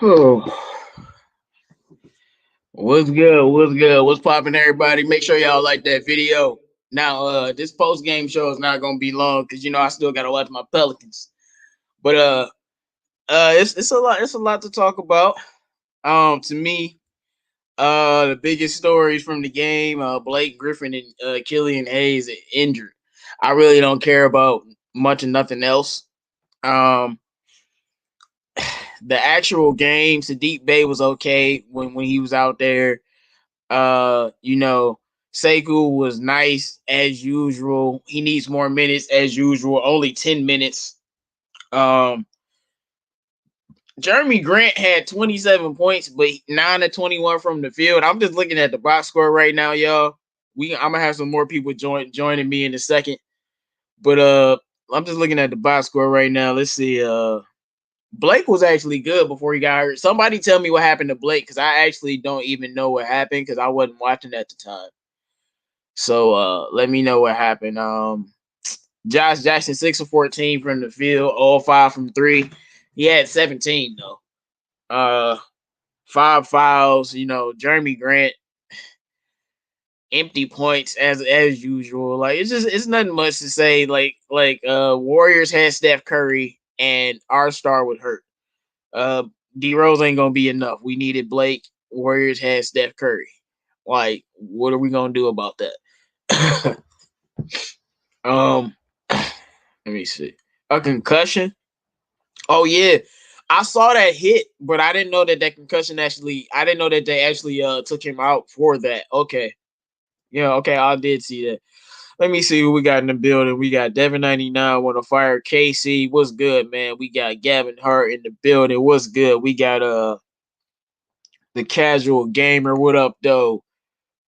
Oh, what's good? What's good? What's popping, everybody? Make sure y'all like that video. Now, this post game show is not gonna be long because I still gotta watch my Pelicans. But it's a lot. It's a lot to talk about. To me, the biggest stories from the game: Blake Griffin and Killian Hayes injured. I really don't care about much and nothing else. Um, the actual game, Sadiq Bey was okay when he was out there. Sekou was nice as usual. He needs more minutes as usual. Only 10 minutes. Um, Jeremy Grant had 27 points, but 9 of 21 from the field. I'm just looking at the box score right now, y'all. I'm gonna have some more people joining me in a second. But I'm just looking at the box score right now. Let's see. Blake was actually good before he got hurt. Somebody tell me what happened to Blake, because I actually don't even know what happened because I wasn't watching at the time. So let me know what happened. Josh Jackson 6 of 14 from the field, all 5 from 3. He had 17 though. 5 fouls. Jeremy Grant empty points as usual. Like it's nothing much to say. Warriors had Steph Curry and our star was hurt. Uh, D Rose ain't gonna be enough. We needed Blake. Warriors had Steph Curry. Like, what are we gonna do about that? um, let me see. A concussion. Oh yeah, I saw that hit, but I didn't know that concussion actually. I didn't know that they actually took him out for that. Okay, yeah, okay, I did see that. Let me see who we got in the building. We got Devin 99 want to fire KC. What's good, man? We got Gavin Hart in the building. What's good? We got the casual gamer. What up, though?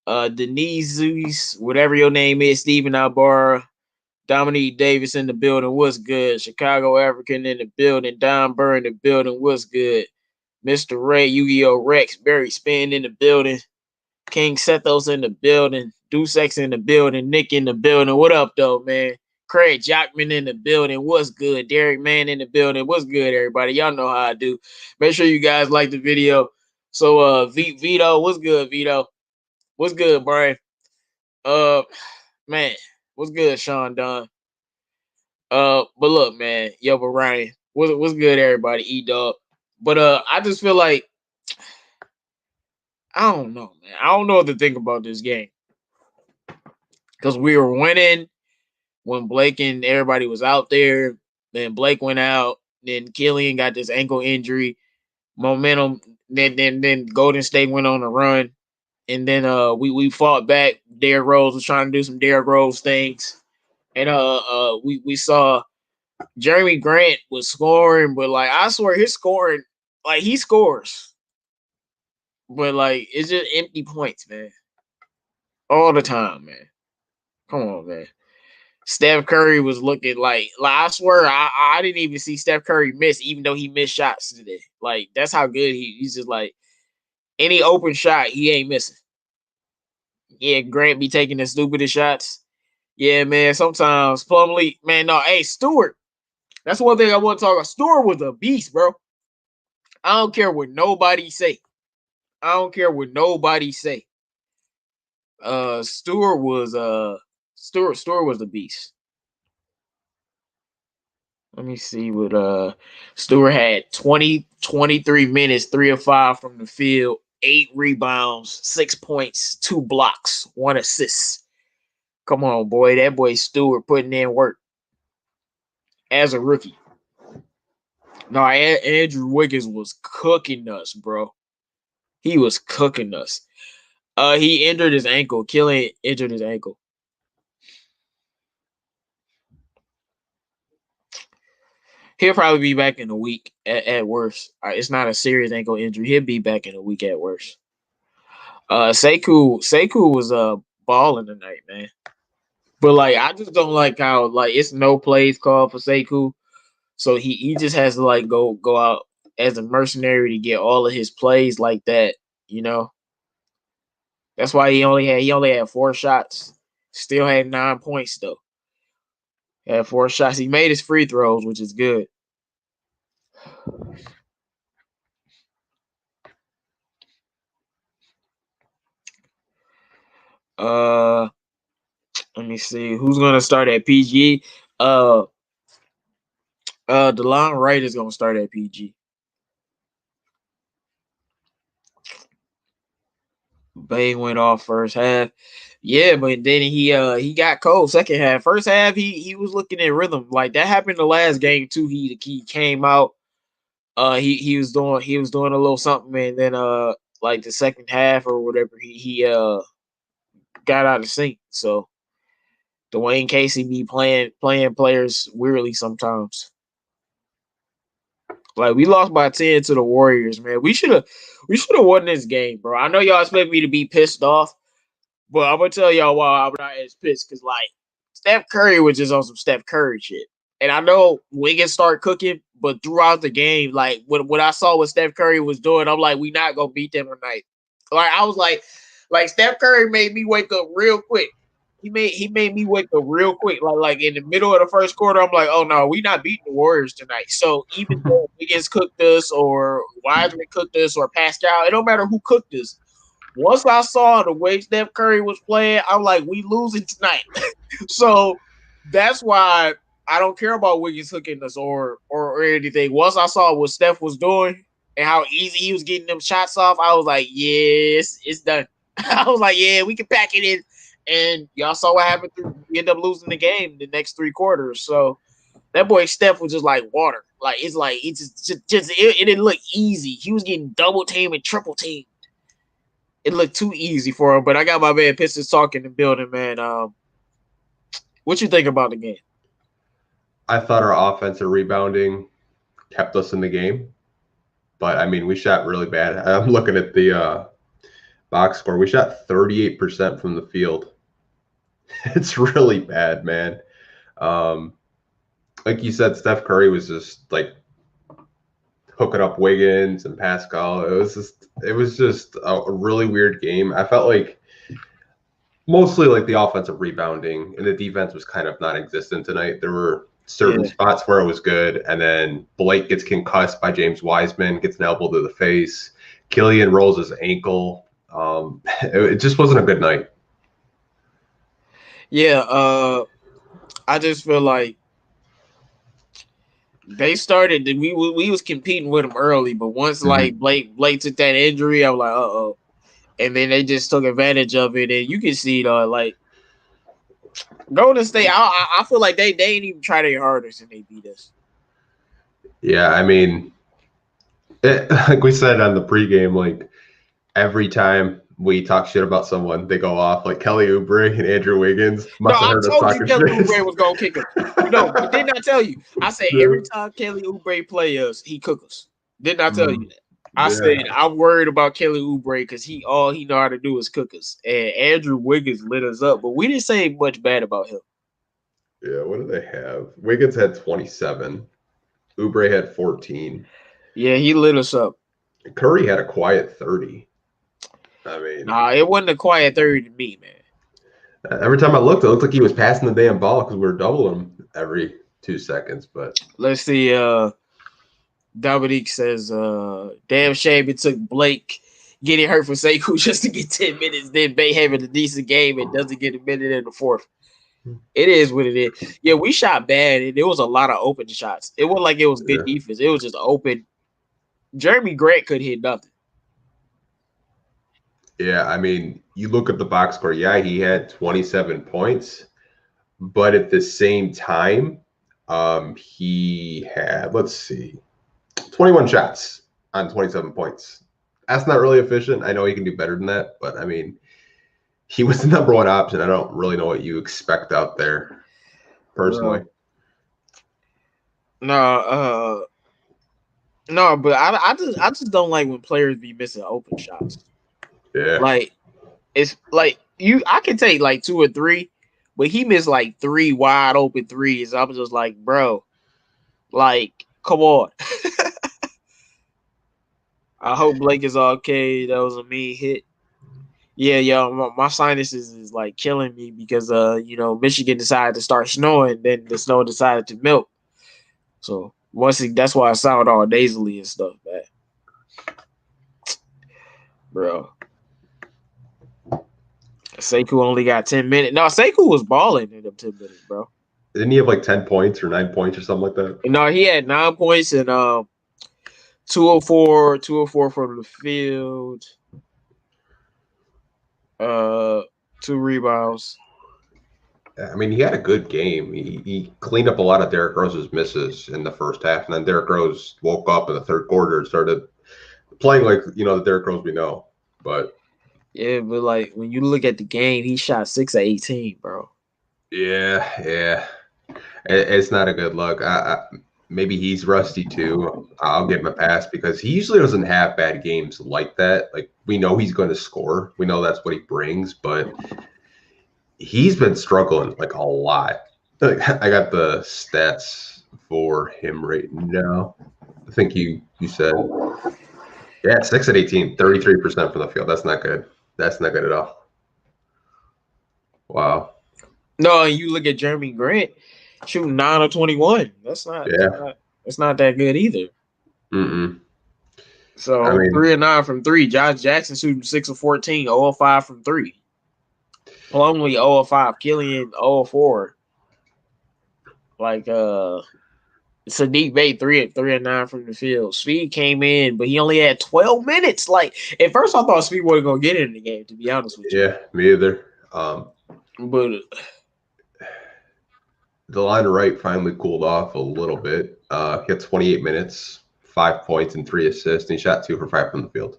Denise, whatever your name is, Stephen Albar. Dominique Davis in the building. What's good? Chicago African in the building. Don Burr in the building. What's good? Mr. Ray, Yu-Gi-Oh! Rex, Barry Spin in the building. King Sethos in the building. Deucex in the building. Nick in the building. What up, though, man? Craig Jockman in the building. What's good? Derek Mann in the building. What's good, everybody? Y'all know how I do. Make sure you guys like the video. So, Vito, what's good, Vito? What's good, Brian? Uh, man, what's good, Sean Dunn? But look, man, yo, Obrien, what's good, everybody? E-Dog. But I just feel like I don't know, man. I don't know what to think about this game because we were winning when Blake and everybody was out there. Then Blake went out. Then Killian got this ankle injury. Momentum. Then Golden State went on a run, and then we fought back. Derrick Rose was trying to do some Derrick Rose things, and we saw Jeremy Grant was scoring, but like I swear his scoring, like he scores, but like it's just empty points, man, all the time, man. Come on, man. Steph Curry was looking like I swear I didn't even see Steph Curry miss, even though he missed shots today. Like that's how good he's just like any open shot he ain't missing. Yeah, Grant be taking the stupidest shots. Yeah, man. Sometimes Plumlee, man. No, hey Stewart. That's one thing I want to talk about. Stewart was a beast, bro. I don't care what nobody say. I don't care what nobody say. Stewart was the beast. Let me see what Stewart had 23 minutes, 3 of 5 from the field, 8 rebounds, 6 points, 2 blocks, 1 assist. Come on, boy. That boy Stewart putting in work as a rookie. No, Andrew Wiggins was cooking us, bro. He was cooking us. He injured his ankle. Killing injured his ankle. He'll probably be back in a week at worst. It's not a serious ankle injury. He'll be back in a week at worst. Sekou was balling tonight, man. But like I just don't like how like it's no plays called for Sekou. So he just has to like go out as a mercenary to get all of his plays like that, you know. That's why he only had 4 shots. Still had 9 points though. Had 4 shots. He made his free throws, which is good. Uh, let me see who's gonna start at PG. Uh, DeLon Wright is gonna start at PG. Bay went off first half. Yeah, but then he got cold second half. First half he was looking at rhythm. Like that happened the last game too. He came out. He was doing a little something, and then like the second half or whatever he got out of sync. So Dwayne Casey be playing players weirdly sometimes. Like we lost by 10 to the Warriors, man. We should have won this game, bro. I know y'all expect me to be pissed off, but I'm gonna tell y'all why I'm not as pissed. Cause like Steph Curry was just on some Steph Curry shit. And I know Wiggins start cooking, but throughout the game, like when I saw what Steph Curry was doing, I'm like, we not gonna beat them tonight. Like I was like Steph Curry made me wake up real quick. He made me wake up real quick. Like in the middle of the first quarter, I'm like, oh no, we not beating the Warriors tonight. So even though Wiggins cooked us or Wiseman cooked us or Pascal, it don't matter who cooked us. Once I saw the way Steph Curry was playing, I'm like, we losing tonight. So that's why I don't care about Wiggins hooking us or anything. Once I saw what Steph was doing and how easy he was getting them shots off, I was like, yes, it's done. I was like, yeah, we can pack it in. And y'all saw what happened. We ended up losing the game the next 3 quarters. So that boy Steph was just like water. Like it didn't look easy. He was getting double teamed and triple teamed. It looked too easy for him. But I got my man Pistons talking in the building, man. What you think about the game? I thought our offensive rebounding kept us in the game, but I mean, we shot really bad. I'm looking at the box score. We shot 38% from the field. It's really bad, man. Like you said, Steph Curry was just like hooking up Wiggins and Pascal. It was just a really weird game. I felt like mostly like the offensive rebounding and the defense was kind of non-existent tonight. There were certain spots where it was good, and then Blake gets concussed by James Wiseman, gets an elbow to the face. Killian rolls his ankle. It just wasn't a good night. Yeah, I just feel like they started. We was competing with them early, but once like Blake took that injury, I was like, uh-oh. And then they just took advantage of it, and you can see like Golden State. I feel like they didn't even try their hardest, and they beat us. Yeah, I mean, like we said on the pregame, like every time we talk shit about someone, they go off. Like Kelly Oubre and Andrew Wiggins must have heard us talking shit. Kelly Oubre was gonna kick him. No, but didn't I tell you? I said every time Kelly Oubre play us, he cook us. Didn't I tell you that? I said I'm worried about Kelly Oubre because all he know how to do is cook us. And Andrew Wiggins lit us up, but we didn't say much bad about him. Yeah, what do they have? Wiggins had 27. Oubre had 14. Yeah, he lit us up. Curry had a quiet 30. I mean, nah, it wasn't a quiet 30 to me, man. Every time I looked, it looked like he was passing the damn ball because we were doubling him every 2 seconds. But let's see. Dominique says, damn shame it took Blake getting hurt for Sekou just to get 10 minutes. Then Bay having a decent game and doesn't get a minute in the fourth. It is what it is. Yeah, we shot bad, and there was a lot of open shots. It wasn't like it was good defense. It was just open. Jeremy Grant could hit nothing. Yeah, I mean, you look at the box score. Yeah, he had 27 points, but at the same time, he had, let's see, 21 shots on 27 points. That's not really efficient. I know he can do better than that, but I mean, he was the number one option. I don't really know what you expect out there, personally. No, but I just don't like when players be missing open shots. Yeah, like it's like I can take like 2 or 3, but he missed like 3 wide open threes. I'm just like, bro, like, come on. I hope Blake is okay. That was a mean hit. Yeah, yo, my sinuses is like killing me because Michigan decided to start snowing, then the snow decided to melt. So that's why I sound all nasally and stuff, man. Bro. Sekou only got 10 minutes. No, Sekou was balling in them 10 minutes, bro. Didn't he have like 10 points or 9 points or something like that? No, he had 9 points and 204 from the field. 2 rebounds. I mean, he had a good game. He cleaned up a lot of Derrick Rose's misses in the first half, and then Derrick Rose woke up in the third quarter and started playing like the Derrick Rose we know. But yeah, but like when you look at the game, he shot 6 of 18, bro. Yeah, it's not a good look. Maybe he's rusty too. I'll give him a pass because he usually doesn't have bad games like that. Like we know he's going to score. We know that's what he brings, but he's been struggling like a lot. Like, I got the stats for him right now. I think you said, 6 at 18, 33% from the field. That's not good. That's not good at all. Wow. No, you look at Jeremy Grant shooting 9 of 21. That's not that good either. Mm-mm. So I mean, 3 of 9 from 3. Josh Jackson shooting 6 of 14, 0 of 5 from 3. Plumlee 0 of 5, Killian 0 of 4. Like Sadiq Bey 3 of 9 from the field. Speed came in, but he only had 12 minutes. Like at first, I thought Speed wasn't gonna get in the game. To be honest with you, yeah, me either. But Delon Wright finally cooled off a little bit. He had 28 minutes, 5 points, and 3 assists, and he shot 2 for 5 from the field.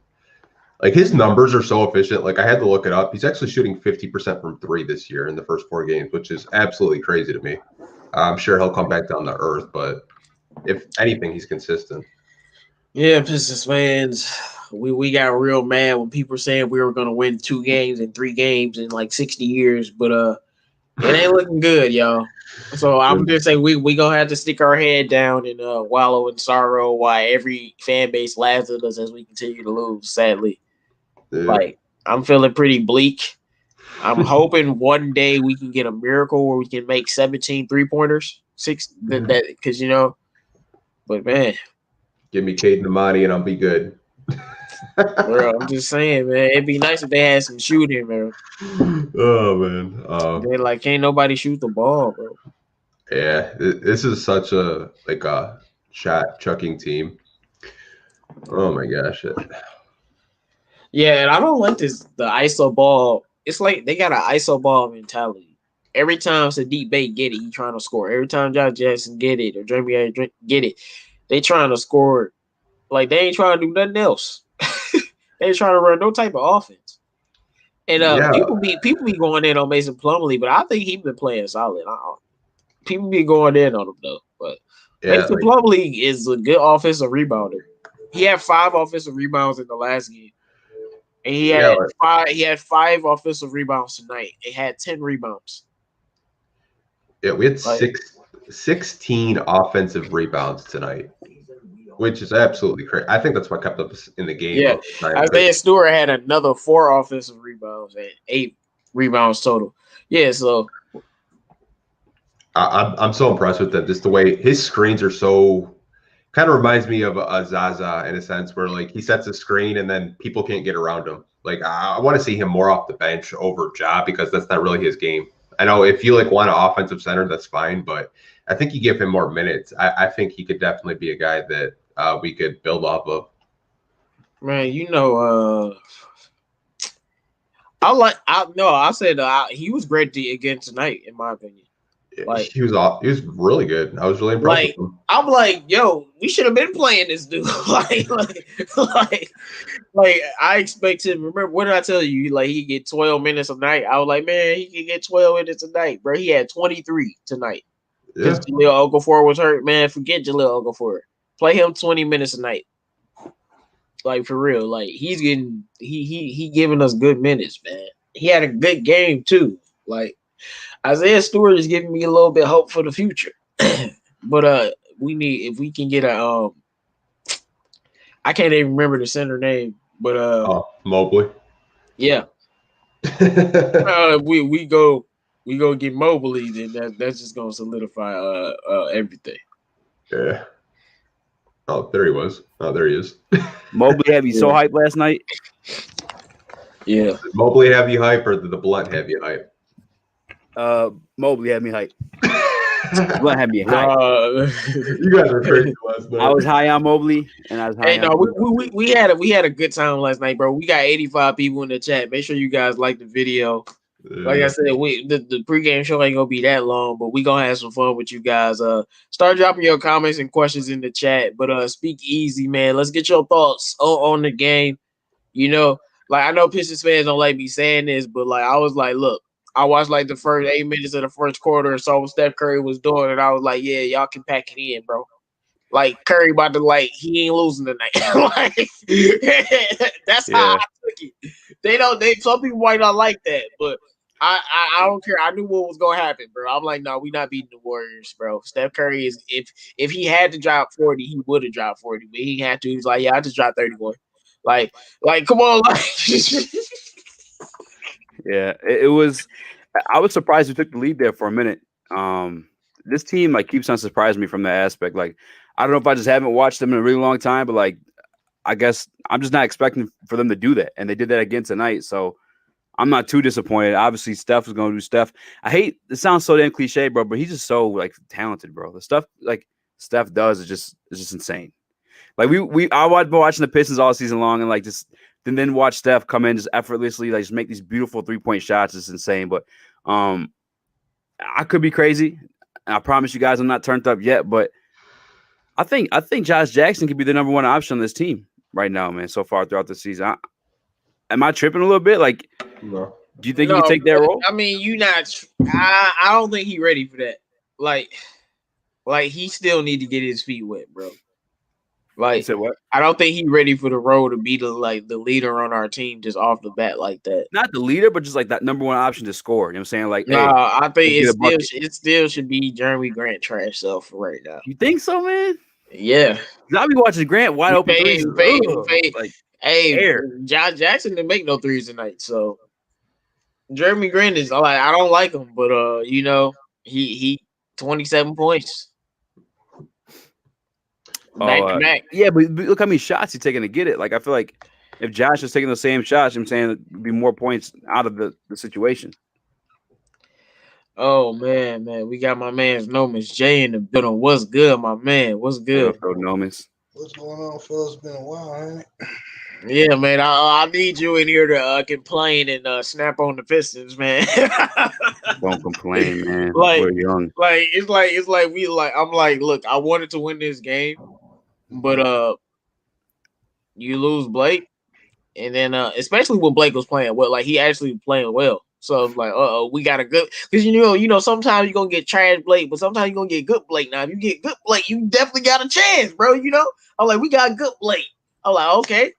Like his numbers are so efficient. Like I had to look it up. He's actually shooting 50% from 3 this year in the first 4 games, which is absolutely crazy to me. I'm sure he'll come back down to earth, but if anything, he's consistent. Yeah, Pistons fans, we got real mad when people were saying we were going to win 2 games and 3 games in like 60 years, but it ain't looking good, y'all. So I'm just saying we gonna have to stick our head down and wallow in sorrow while every fan base laughs at us as we continue to lose. Sadly, like I'm feeling pretty bleak. I'm hoping one day we can get a miracle where we can make 17 3-pointers, 6 that because But man, give me Cade and Amani and I'll be good. Bro, I'm just saying, man. It'd be nice if they had some shooting, man. Oh man, they like can't nobody shoot the ball, bro. Yeah, this is such a shot chucking team. Oh my gosh. Yeah, and I don't like the ISO ball. It's like they got an ISO ball mentality. Every time Sadiq Bey get it, he trying to score. Every time Josh Jackson get it or Jeremy get it, they trying to score. Like they ain't trying to do nothing else. They ain't trying to run no type of offense. And people be going in on Mason Plumlee, but I think he been playing solid. People be going in on him though. But Mason Plumlee is a good offensive rebounder. He had 5 offensive rebounds in the last game. And he had 5 offensive rebounds tonight. He had 10 rebounds. Yeah, we had 16 offensive rebounds tonight, which is absolutely crazy. I think that's what kept us in the game. Yeah, Isaiah Stewart had another 4 offensive rebounds and 8 rebounds total. Yeah, so I'm so impressed with that. Just the way his screens are so kind of reminds me of a Zaza in a sense where like he sets a screen and then people can't get around him. Like I want to see him more off the bench over Ja because that's not really his game. I know if you like want an offensive center, that's fine, but I think you give him more minutes. I think he could definitely be a guy that we could build off of. Man, I said he was great again tonight, in my opinion. Like he was really good. I was really impressed with him. I'm like, yo, we should have been playing this dude. like I expect him. Remember, what did I tell you? Like he get 12 minutes a night. I was like, man, he can get 12 minutes a night, bro. He had 23 tonight. Because Jahlil Okafor was hurt, man. Forget Jahlil Okafor. Play him 20 minutes a night. Like for real. Like he's getting he giving us good minutes, man. He had a good game too. Like Isaiah Stewart is giving me a little bit hope for the future. But we need if we can get a I can't even remember the center name, but Mobley. Yeah. We go get Mobley, then that's just gonna solidify everything. Yeah. Oh, there he was. Oh, there he is. Mobley had me so hyped last night. Yeah. Did Mobley have you hype, or did the blunt have you hype? Mobley had me hype. Blunt had me hype. You guys were crazy last night. I was high on Mobley, and I was high Hey, on. no, we had a good time last night, bro. We got 85 people in the chat. Make sure you guys like the video. Like I said, the pregame show ain't gonna be that long, but we gonna have some fun with you guys. Start dropping your comments and questions in the chat. But speak easy, man. Let's get your thoughts on the game. You know, like I know Pistons fans don't like me saying this, but like I was like, look, I watched like the first 8 minutes of the first quarter and saw what Steph Curry was doing, and I was like, yeah, y'all can pack it in, bro. Like Curry about to he ain't losing tonight. Like that's how I took it. Some people might not like that, but I don't care. I knew what was gonna happen, bro. I'm like, no, we not beating the Warriors, bro. Steph Curry is if he had to drop 40, he would have dropped 40, but he had to. He's like, yeah, I just dropped 31. Like, come on, Yeah, it was. I was surprised we took the lead there for a minute. This team keeps on surprising me from that aspect. Like, I don't know if I just haven't watched them in a really long time, but I guess I'm just not expecting for them to do that, and they did that again tonight. So I'm not too disappointed. Obviously, Steph is going to do Steph. I hate it sounds so damn cliche, bro, but he's just so talented, bro. The stuff Steph does is just insane. Like I've been watching the Pistons all season long, and then watch Steph come in just effortlessly, just make these beautiful 3-point shots. It's insane. But I could be crazy. I promise you guys I'm not turned up yet, but I think Josh Jackson could be the number one option on this team right now, man, so far throughout the season. Am I tripping a little bit? No. Do you think he can take that role? I mean, you not. I don't think he's ready for that. Like he still need to get his feet wet, bro. You said what? I don't think he's ready for the role to be the leader on our team just off the bat like that. Not the leader, but just that number one option to score. You know what I'm saying? I think it still should be Jeremy Grant trash stuff right now. You think so, man? Yeah. I'll be watching Grant wide open threes. Hey, Josh Jackson didn't make no threes tonight, so Jeremy Grant is I don't like him, but he 27 points. Back to back. Yeah, but look how many shots he's taking to get it. I feel like if Josh is taking the same shots, I'm saying it'd be more points out of the situation. Oh man, we got my man's Nomis Jay in the building. What's good, my man? What's good? Nomis. What's going on, fellas? It's been a while, ain't it? Yeah, man. I need you in here to complain and snap on the Pistons, man. Won't complain, man. We're young. It's like I'm like, look, I wanted to win this game, but you lose Blake, and then especially when Blake was playing well, he actually playing well. So it's like, we got a good because sometimes you're gonna get trash Blake, but sometimes you're gonna get good Blake. Now, if you get good Blake, you definitely got a chance, bro. I'm like, we got good Blake. I'm like, okay.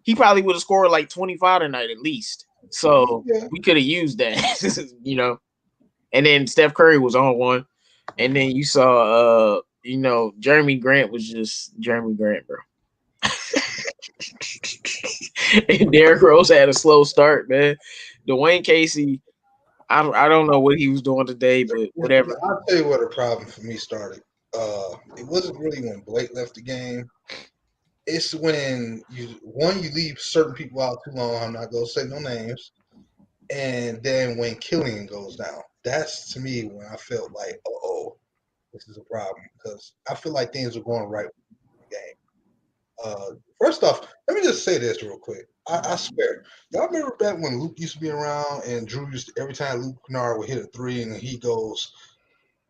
He probably would have scored 25 tonight at least. So we could have used that, And then Steph Curry was on one. And then you saw Jeremy Grant was just Jeremy Grant, bro. And Derrick Rose had a slow start, man. Dwayne Casey, I don't know what he was doing today, but whatever. I'll tell you what the problem for me started. It wasn't really when Blake left the game. It's when you leave certain people out too long. I'm not gonna say no names. And then when Killian goes down, that's to me when I felt like, this is a problem because I feel like things are going right with the game. First off, let me just say this real quick. I swear, y'all remember back when Luke used to be around and Drew every time Luke Kennard would hit a three and he goes,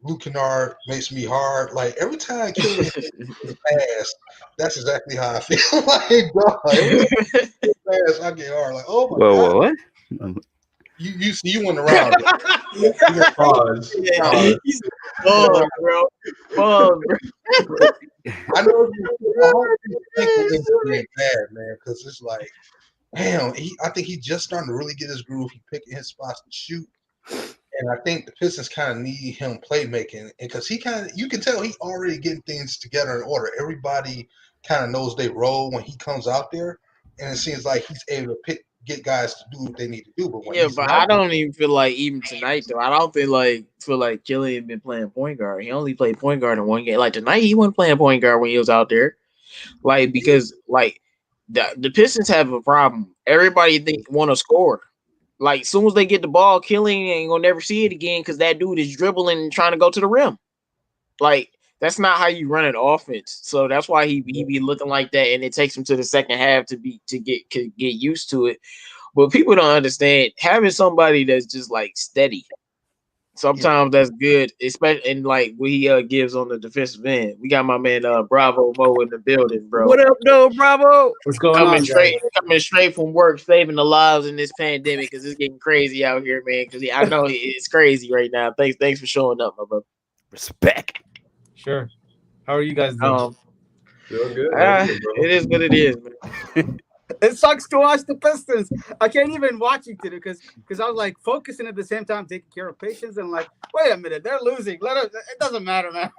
Luke Kennard makes me hard. Every time Killian his pass, that's exactly how I feel. Bro, every time pass, I get hard. Oh my God. What? You went around. Pause. Pause, bro. I know you think it's bad, man, because it's damn. I think he's just starting to really get his groove. He picking his spots to shoot. And I think the Pistons kind of need him playmaking, because you can tell he already getting things together in order. Everybody kind of knows they role when he comes out there, and it seems like he's able to get guys to do what they need to do. But I don't even feel like even tonight though. I don't feel like Killian been playing point guard. He only played point guard in one game. Tonight he wasn't playing point guard when he was out there. Because the Pistons have a problem. Everybody want to score. Like, as soon as they get the ball, Killian ain't gonna never see it again because that dude is dribbling and trying to go to the rim. Like, that's not how you run an offense. So that's why he be looking like that, and it takes him to the second half to get used to it. But people don't understand having somebody that's just like steady. Sometimes that's good, especially in like what he gives on the defensive end. We got my man Bravo Mo in the building, bro. What up, though, Bravo? What's going on, coming straight from work, saving the lives in this pandemic because it's getting crazy out here, man. Because I know it's crazy right now. Thanks for showing up, my brother. Respect. Sure. How are you guys doing? Doing good. It is what it is, man. It sucks to watch the Pistons. I can't even watch it today because I was like focusing at the same time, taking care of patients, and like, wait a minute, they're losing. It doesn't matter, man.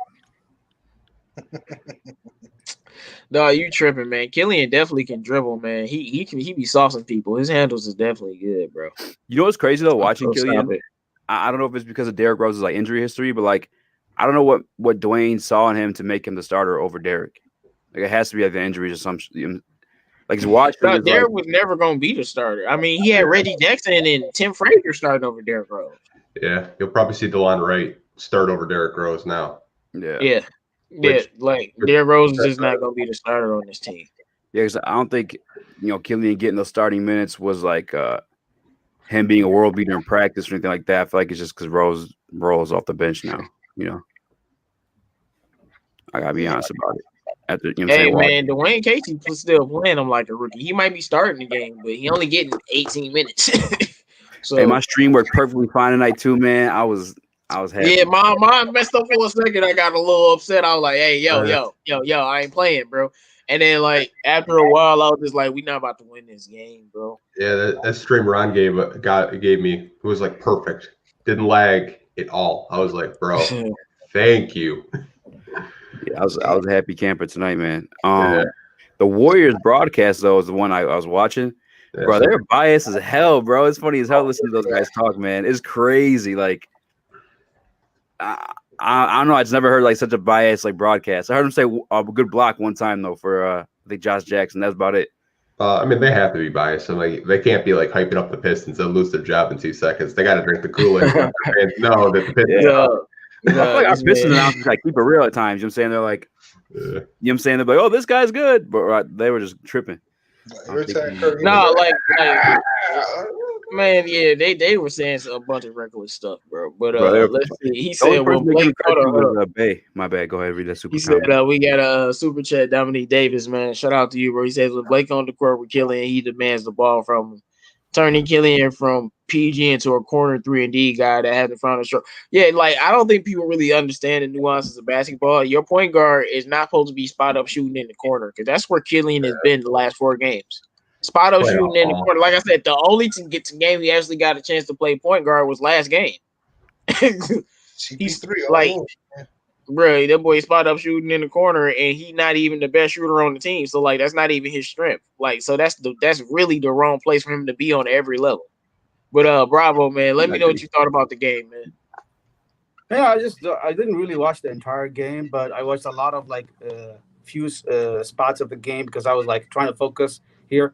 No, you tripping, man. Killian definitely can dribble, man. He be saucing people. His handles is definitely good, bro. You know what's crazy though? Watching Killian, I don't know if it's because of Derrick Rose's like injury history, but like I don't know what Dwayne saw in him to make him the starter over Derrick. Like it has to be like the injuries or something. Like he's watching. No, Derrick was never gonna be the starter. I mean, he had Reggie Jackson and Tim Frazier starting over Derrick Rose. Yeah, you'll probably see DeLon Wright start over Derrick Rose now. Yeah. Like Derrick Rose is just not gonna be the starter on this team. Yeah, because I don't think Killian getting those starting minutes was like him being a world beater in practice or anything like that. I feel like it's just because Rose rolls off the bench now. I gotta be honest about it. Man, Dwayne Casey still playing him like a rookie. He might be starting the game, but he only getting 18 minutes. So hey, my stream worked perfectly fine tonight too, man. I was happy. Yeah, mine messed up for a second. I got a little upset. I was like, "Hey, yo, I ain't playing, bro." And then, like after a while, I was just like, "We not about to win this game, bro." Yeah, that stream Ron gave me it was like perfect. Didn't lag at all. I was like, "Bro, thank you." Yeah, I was a happy camper tonight, man. The Warriors broadcast though is the one I was watching. Yeah, bro, they're biased as hell, bro. It's funny as hell listening to those guys talk, man. It's crazy. Like, I don't know. I just never heard like such a biased like broadcast. I heard him say a good block one time though for I think Josh Jackson. That's about it. I mean, they have to be biased. I'm like, they can't be like hyping up the Pistons. They'll lose their job in 2 seconds. They got to drink the Kool-Aid. And know that the Pistons. I feel like our Pistons announcers like keep it real at times. You know what I'm saying? They're like, you know what I'm saying? They're like, oh, this guy's good, but they were just tripping. Man, yeah, they were saying a bunch of reckless stuff, bro. But let's see. He said, "Well, Blake, my bad. Go ahead, read that super." He said, "We got a super chat, Dominique Davis, man. Shout out to you, bro." He says, "When Blake on the court with Killian, he demands the ball from him, turning Killian from PG into a corner 3-and-D guy that hasn't found a stroke." Yeah, like I don't think people really understand the nuances of basketball. Your point guard is not supposed to be spot up shooting in the corner because that's where Killian has been the last 4 games. Spot up shooting in the corner. Like I said, the only game he actually got a chance to play point guard was last game. He's like, bro, that boy spot up shooting in the corner, and he not even the best shooter on the team. So like, that's not even his strength. Like, so that's really the wrong place for him to be on every level. But Bravo, man, let me know what you thought about the game, man. Yeah, I didn't really watch the entire game, but I watched a lot of like few spots of the game because I was like trying to focus here.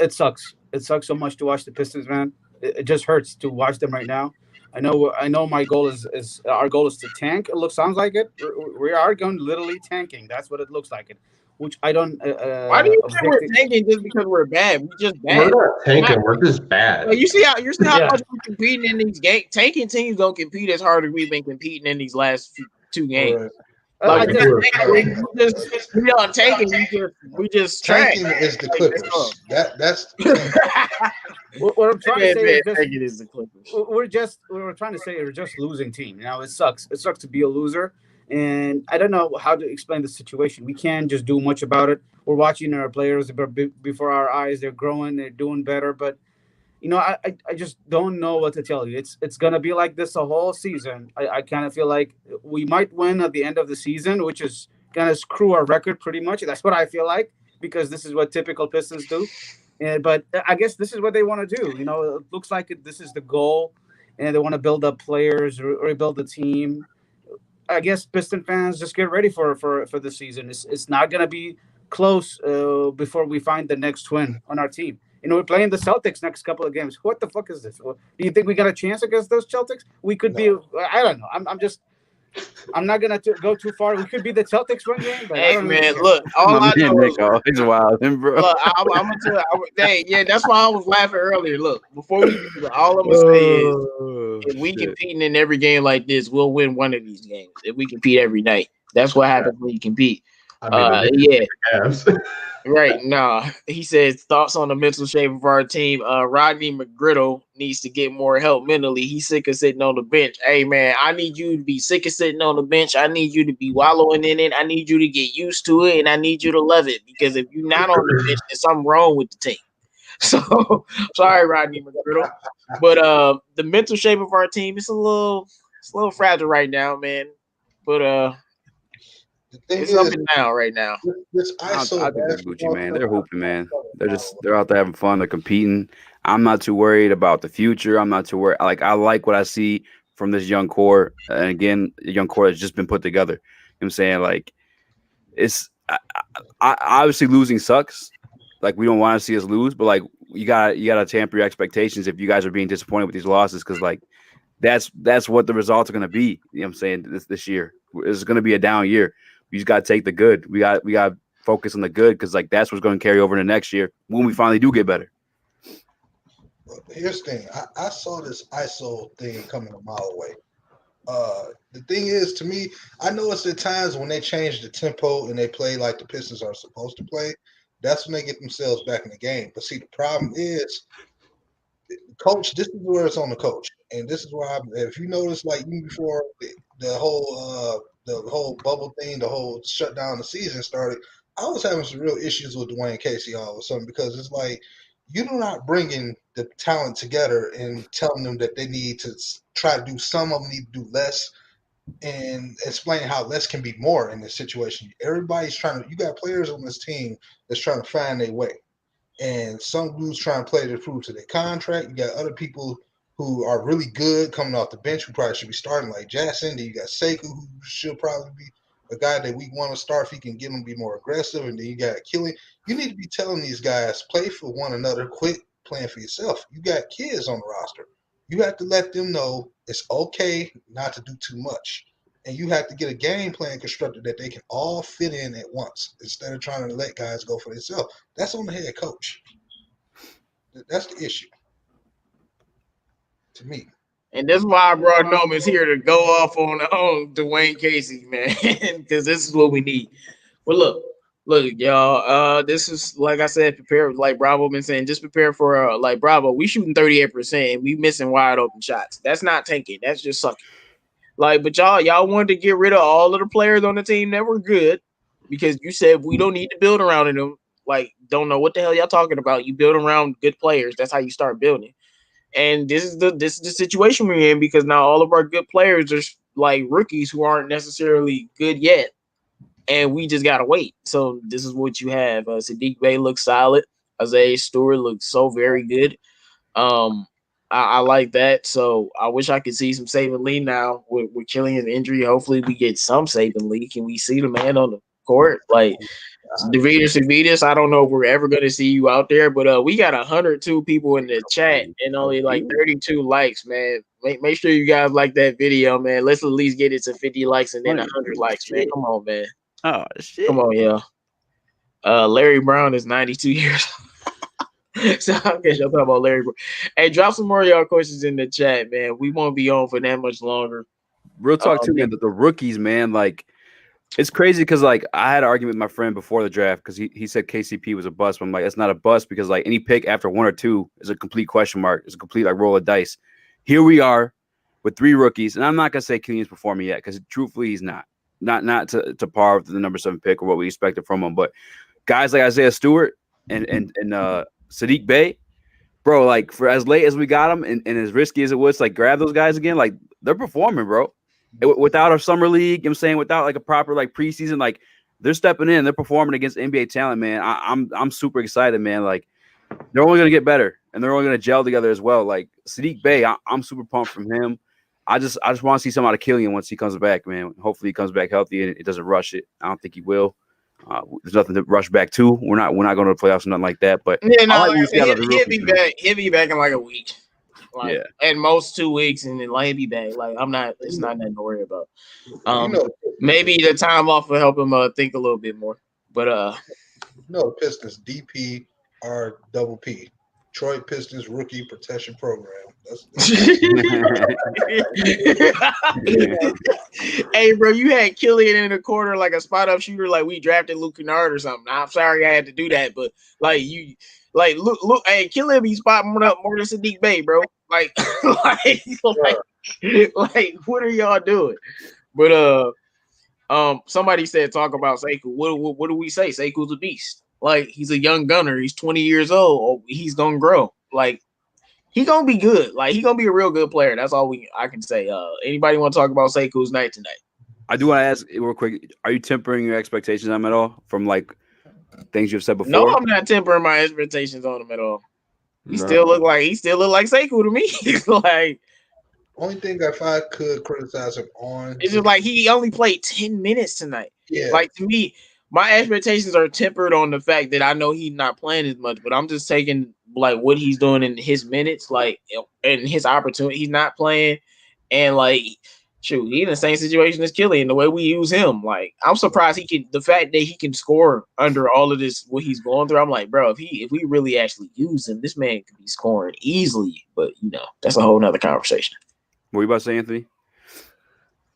It sucks. It sucks so much to watch the Pistons, man. It just hurts to watch them right now. I know. My goal is our goal is to tank. Sounds like it. We are going literally tanking. That's what it looks like. It, which I don't. Why do you think we're tanking just because we're bad? We just bad. We're not tanking. We're just bad. Well, you see how much we're competing in these games. Tanking teams don't compete as hard as we've been competing in these last 2 games. Right. Like we don't tanking. We just tanking is the Clippers. That's what I'm trying to say is the Clippers. We're trying to say we're just losing team. You know, it sucks. It sucks to be a loser, and I don't know how to explain the situation. We can't just do much about it. We're watching our players before our eyes. They're growing. They're doing better, but. You know, I just don't know what to tell you. It's gonna be like this the whole season. I kind of feel like we might win at the end of the season, which is gonna screw our record pretty much. That's what I feel like because this is what typical Pistons do. But I guess this is what they want to do. You know, it looks like this is the goal, and they want to build up players, rebuild the team. I guess Piston fans just get ready for the season. It's not gonna be close before we find the next win on our team. We're playing the Celtics next couple of games. What the fuck is this? Do you think we got a chance against those Celtics? We could be. I don't know. I'm not gonna go too far. We could be the Celtics one game, but I Hey don't man, really care. look, all My I man know Nick, is he's wild, bro. look, I'm gonna tell you, hey, yeah, that's why I was laughing earlier. Look, before we do, all I'm gonna say is if we competing in every game like this, we'll win one of these games. If we compete every night, that's what happens when you compete. I mean, Yeah. Cavs. Right. Nah. He says thoughts on the mental shape of our team. Rodney McGriddle needs to get more help mentally. He's sick of sitting on the bench. Hey man, I need you to be sick of sitting on the bench. I need you to be wallowing in it. I need you to get used to it, and I need you to love it. Because if you're not on the bench, there's something wrong with the team. So sorry, Rodney McGriddle. But the mental shape of our team is a little fragile right now, man. But The thing it's is, up and down right now. this I ISO think they're basketball Gucci, man. They're hooping, man. They're stuff- they're out there having fun. They're competing. I'm not too worried about the future. I'm not too worried. I like what I see from this young core. And again, a young core that's just been put together. You know what I'm saying? Like, it's obviously losing sucks. Like, we don't want to see us lose, but like you gotta tamper your expectations if you guys are being disappointed with these losses, because like that's what the results are gonna be. You know what I'm saying? This year it's gonna be a down year. We just gotta take the good. We got focus on the good, because like that's what's gonna carry over to next year when we finally do get better. Here's the thing. I saw this ISO thing coming a mile away. The thing is, to me, I noticed at times when they change the tempo and they play like the Pistons are supposed to play, that's when they get themselves back in the game. But see, the problem is, coach, this is where it's on the coach. And this is why, if you notice, like even before the whole bubble thing, the whole shutdown of the season started, I was having some real issues with Dwayne Casey all of a sudden, because it's like you're not bringing the talent together and telling them that they need to try to do some of them need to do less, and explain how less can be more in this situation. Everybody's you got players on this team that's trying to find their way. And some dudes trying to play to prove to their contract. You got other people who are really good coming off the bench who probably should be starting, like Jackson. Then you got Sekou, who should probably be a guy that we want to start if he can get him to be more aggressive. And then you got Killing. You need to be telling these guys, play for one another, quit playing for yourself. You got kids on the roster. You have to let them know it's okay not to do too much. And you have to get a game plan constructed that they can all fit in at once instead of trying to let guys go for themselves. That's on the head coach. That's the issue to me. And that's why I brought Noman's here to go off on Dwayne Casey, man, because this is what we need. But look, y'all. This is, like I said, prepare. Like Bravo been saying, just prepare for like Bravo. We shooting 38%, and we missing wide open shots. That's not tanking. That's just sucking. Like, but y'all wanted to get rid of all of the players on the team that were good, because you said we don't need to build around them. Like, don't know what the hell y'all talking about. You build around good players. That's how you start building. And this is the situation we're in, because now all of our good players are like rookies who aren't necessarily good yet, and we just gotta wait. So this is what you have. Sadiq Bey looks solid. Isaiah Stewart looks so very good. I like that. So I wish I could see some Saban Lee now with Killian's injury. Hopefully we get some Saban Lee. Can we see the man on the court? Like Davidas, I don't know if we're ever going to see you out there, but we got 102 people in the chat and only like 32 likes, man. Make sure you guys like that video, man. Let's at least get it to 50 likes and then 100 likes, man. Come on, man. Oh shit! Come on, yeah. Larry Brown is 92 years old. So I guess y'all talking about Larry Brown. Hey, drop some more of y'all questions in the chat, man. We won't be on for that much longer. Real talk too, man. The rookies, man. Like, it's crazy because like I had an argument with my friend before the draft because he said KCP was a bust. But I'm like, it's not a bust because like any pick after 1 or 2 is a complete question mark. It's a complete like roll of dice. Here we are with 3 rookies, and I'm not gonna say Killian's performing yet because truthfully he's not to par with the number 7 pick or what we expected from him. But guys like Isaiah Stewart and Sadiq Bey, bro, like for as late as we got him and as risky as it was, like grab those guys again, like they're performing, bro. Without a summer league, you know what I'm saying, without like a proper like preseason, like they're stepping in, they're performing against NBA talent, man. I'm super excited, man. Like they're only gonna get better and they're only gonna gel together as well. Like Sadiq Bey, I'm super pumped from him. I just want to see something out of Killian once he comes back, man. Hopefully he comes back healthy and it doesn't rush it. I don't think he will. There's nothing to rush back to. We're not going to the playoffs or nothing like that. But Yeah, no, I like what we see out of the he'll rookies, be man. back. He'll be back in like a week. Like, Yeah. at most 2 weeks, and then like he'll be back. Like it's not nothing to worry about. You know, Maybe the time off will help him think a little bit more. But no, Pistons DP are double P. Detroit Pistons Rookie Protection Program. Hey, bro, you had Killian in the corner like a spot up shooter, like we drafted Luke Kennard or something. I'm sorry I had to do that, but like you, like look, hey, Killian be spotting up more than Sadiq Bey, bro. Like, like, what are y'all doing? But somebody said talk about Sekou. What do we say? Sekou's a beast. Like, he's a young gunner. He's 20 years old. He's gonna grow. Like, he gonna be good. Like, he gonna be a real good player. That's all I can say. Anybody want to talk about Sekou's night tonight? I do want to ask real quick: are you tempering your expectations on him at all from like things you've said before? No, I'm not tempering my expectations on him at all. He still look like Sekou to me. Like, only thing if I could criticize him on, it's just like he only played 10 minutes tonight. Yeah. Like, to me, my expectations are tempered on the fact that I know he's not playing as much, but I'm just taking like what he's doing in his minutes, like, and his opportunity. He's not playing, and like, shoot, he's in the same situation as Killian. The way we use him, like, I'm surprised the fact that he can score under all of this, what he's going through. I'm like, bro, if we really actually use him, this man could be scoring easily. But that's a whole nother conversation. What were you about to say, Anthony?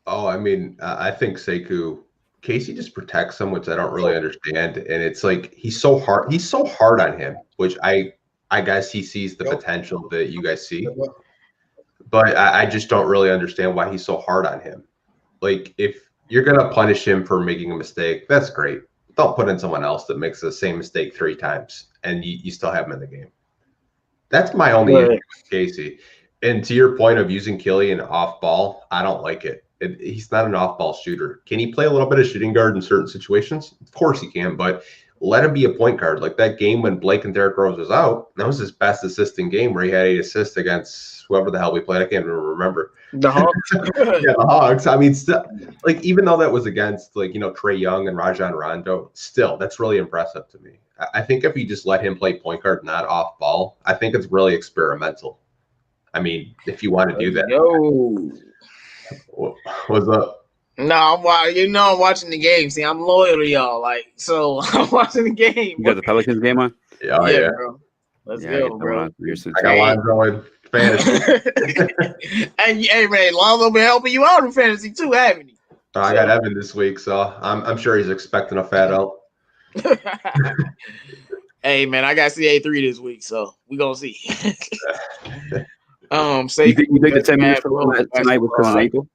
Oh, I mean, I think Sekou, Casey just protects him, which I don't really understand. And it's like he's so hard. He's so hard on him, which I guess he sees the potential that you guys see. But I just don't really understand why he's so hard on him. Like, if you're gonna punish him for making a mistake, that's great. Don't put in someone else that makes the same mistake 3 times and you still have him in the game. That's my only issue with Casey. And to your point of using Killian off ball, I don't like it. He's not an off ball shooter. Can he play a little bit of shooting guard in certain situations? Of course he can, but let him be a point guard. Like that game when Blake and Derrick Rose was out, that was his best assisting game where he had 8 assists against whoever the hell we played. I can't even remember. The Hawks. Yeah, the Hawks. I mean, still, like, even though that was against Trae Young and Rajon Rondo, still, that's really impressive to me. I think if you just let him play point guard, not off ball, I think it's really experimental. I mean, if you want to do that. What's up? No, I'm watching the game. See, I'm loyal to y'all. Like, so I'm watching the game. You got the Pelicans game on? Yeah. Bro. Let's go, bro. I got Lonzo in fantasy. Hey, man, Lonzo been helping you out in fantasy too, haven't he? I got Evan this week, so I'm sure he's expecting a fat L. Hey, man, I got CA3 this week, so we gonna see. Say you think the 10 minutes tonight was because of the ankle?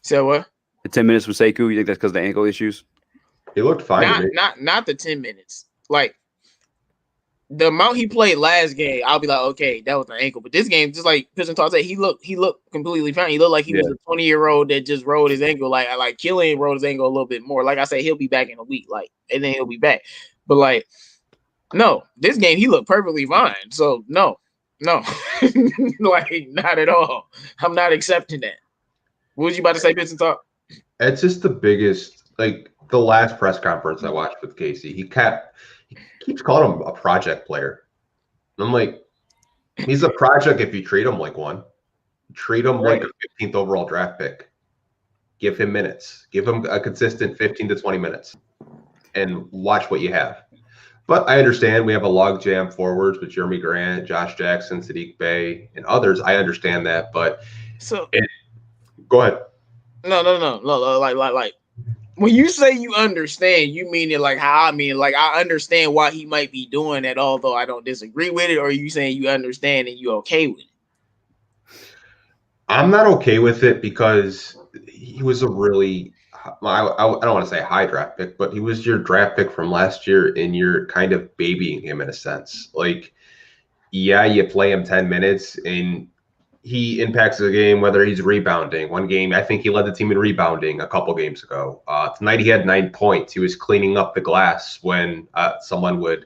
Say what? The 10 minutes with Sekou, you think that's because of the ankle issues? He looked fine. Not the 10 minutes. Like, the amount he played last game, I'll be like, okay, that was an ankle. But this game, just like Pistons Talk said, he looked completely fine. He looked like he was a 20-year-old that just rolled his ankle. Like Killian rolled his ankle a little bit more. Like I said, he'll be back in a week. Like, and then he'll be back. But like, no, this game he looked perfectly fine. So no, like not at all. I'm not accepting that. What was you about to say, Pistons Talk? It's just the biggest, like the last press conference I watched with Casey. He keeps calling him a project player. And I'm like, he's a project if you treat him like one. Treat him like a 15th overall draft pick. Give him minutes. Give him a consistent 15 to 20 minutes. And watch what you have. But I understand we have a logjam forwards with Jeremy Grant, Josh Jackson, Sadiq Bey, and others. I understand that, but go ahead. No. Like when you say you understand, you mean it like how I mean. Like I understand why he might be doing that, although I don't disagree with it. Or are you saying you understand and you okay with it? I'm not okay with it because he was a really, I don't want to say high draft pick, but he was your draft pick from last year, and you're kind of babying him in a sense. Like, yeah, you play him 10 minutes, and he impacts the game, whether he's rebounding. One game, I think he led the team in rebounding a couple games ago. Tonight he had 9 points. He was cleaning up the glass when someone would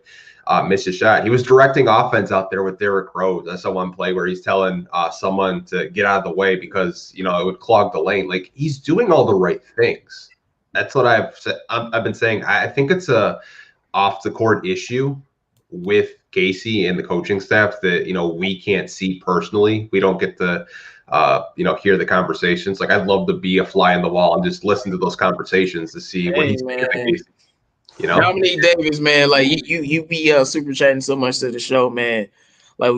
miss a shot. He was directing offense out there with Derrick Rose. I saw one play where he's telling someone to get out of the way because, it would clog the lane. Like, he's doing all the right things. That's what I've been saying. I think it's a off the court issue with Casey and the coaching staff that we can't see personally. We don't get to hear the conversations. Like I'd love to be a fly on the wall and just listen to those conversations to see what Hey, he's thinking of man. Casey. Dominique Davis, man, like you be super chatting so much to the show, man. Like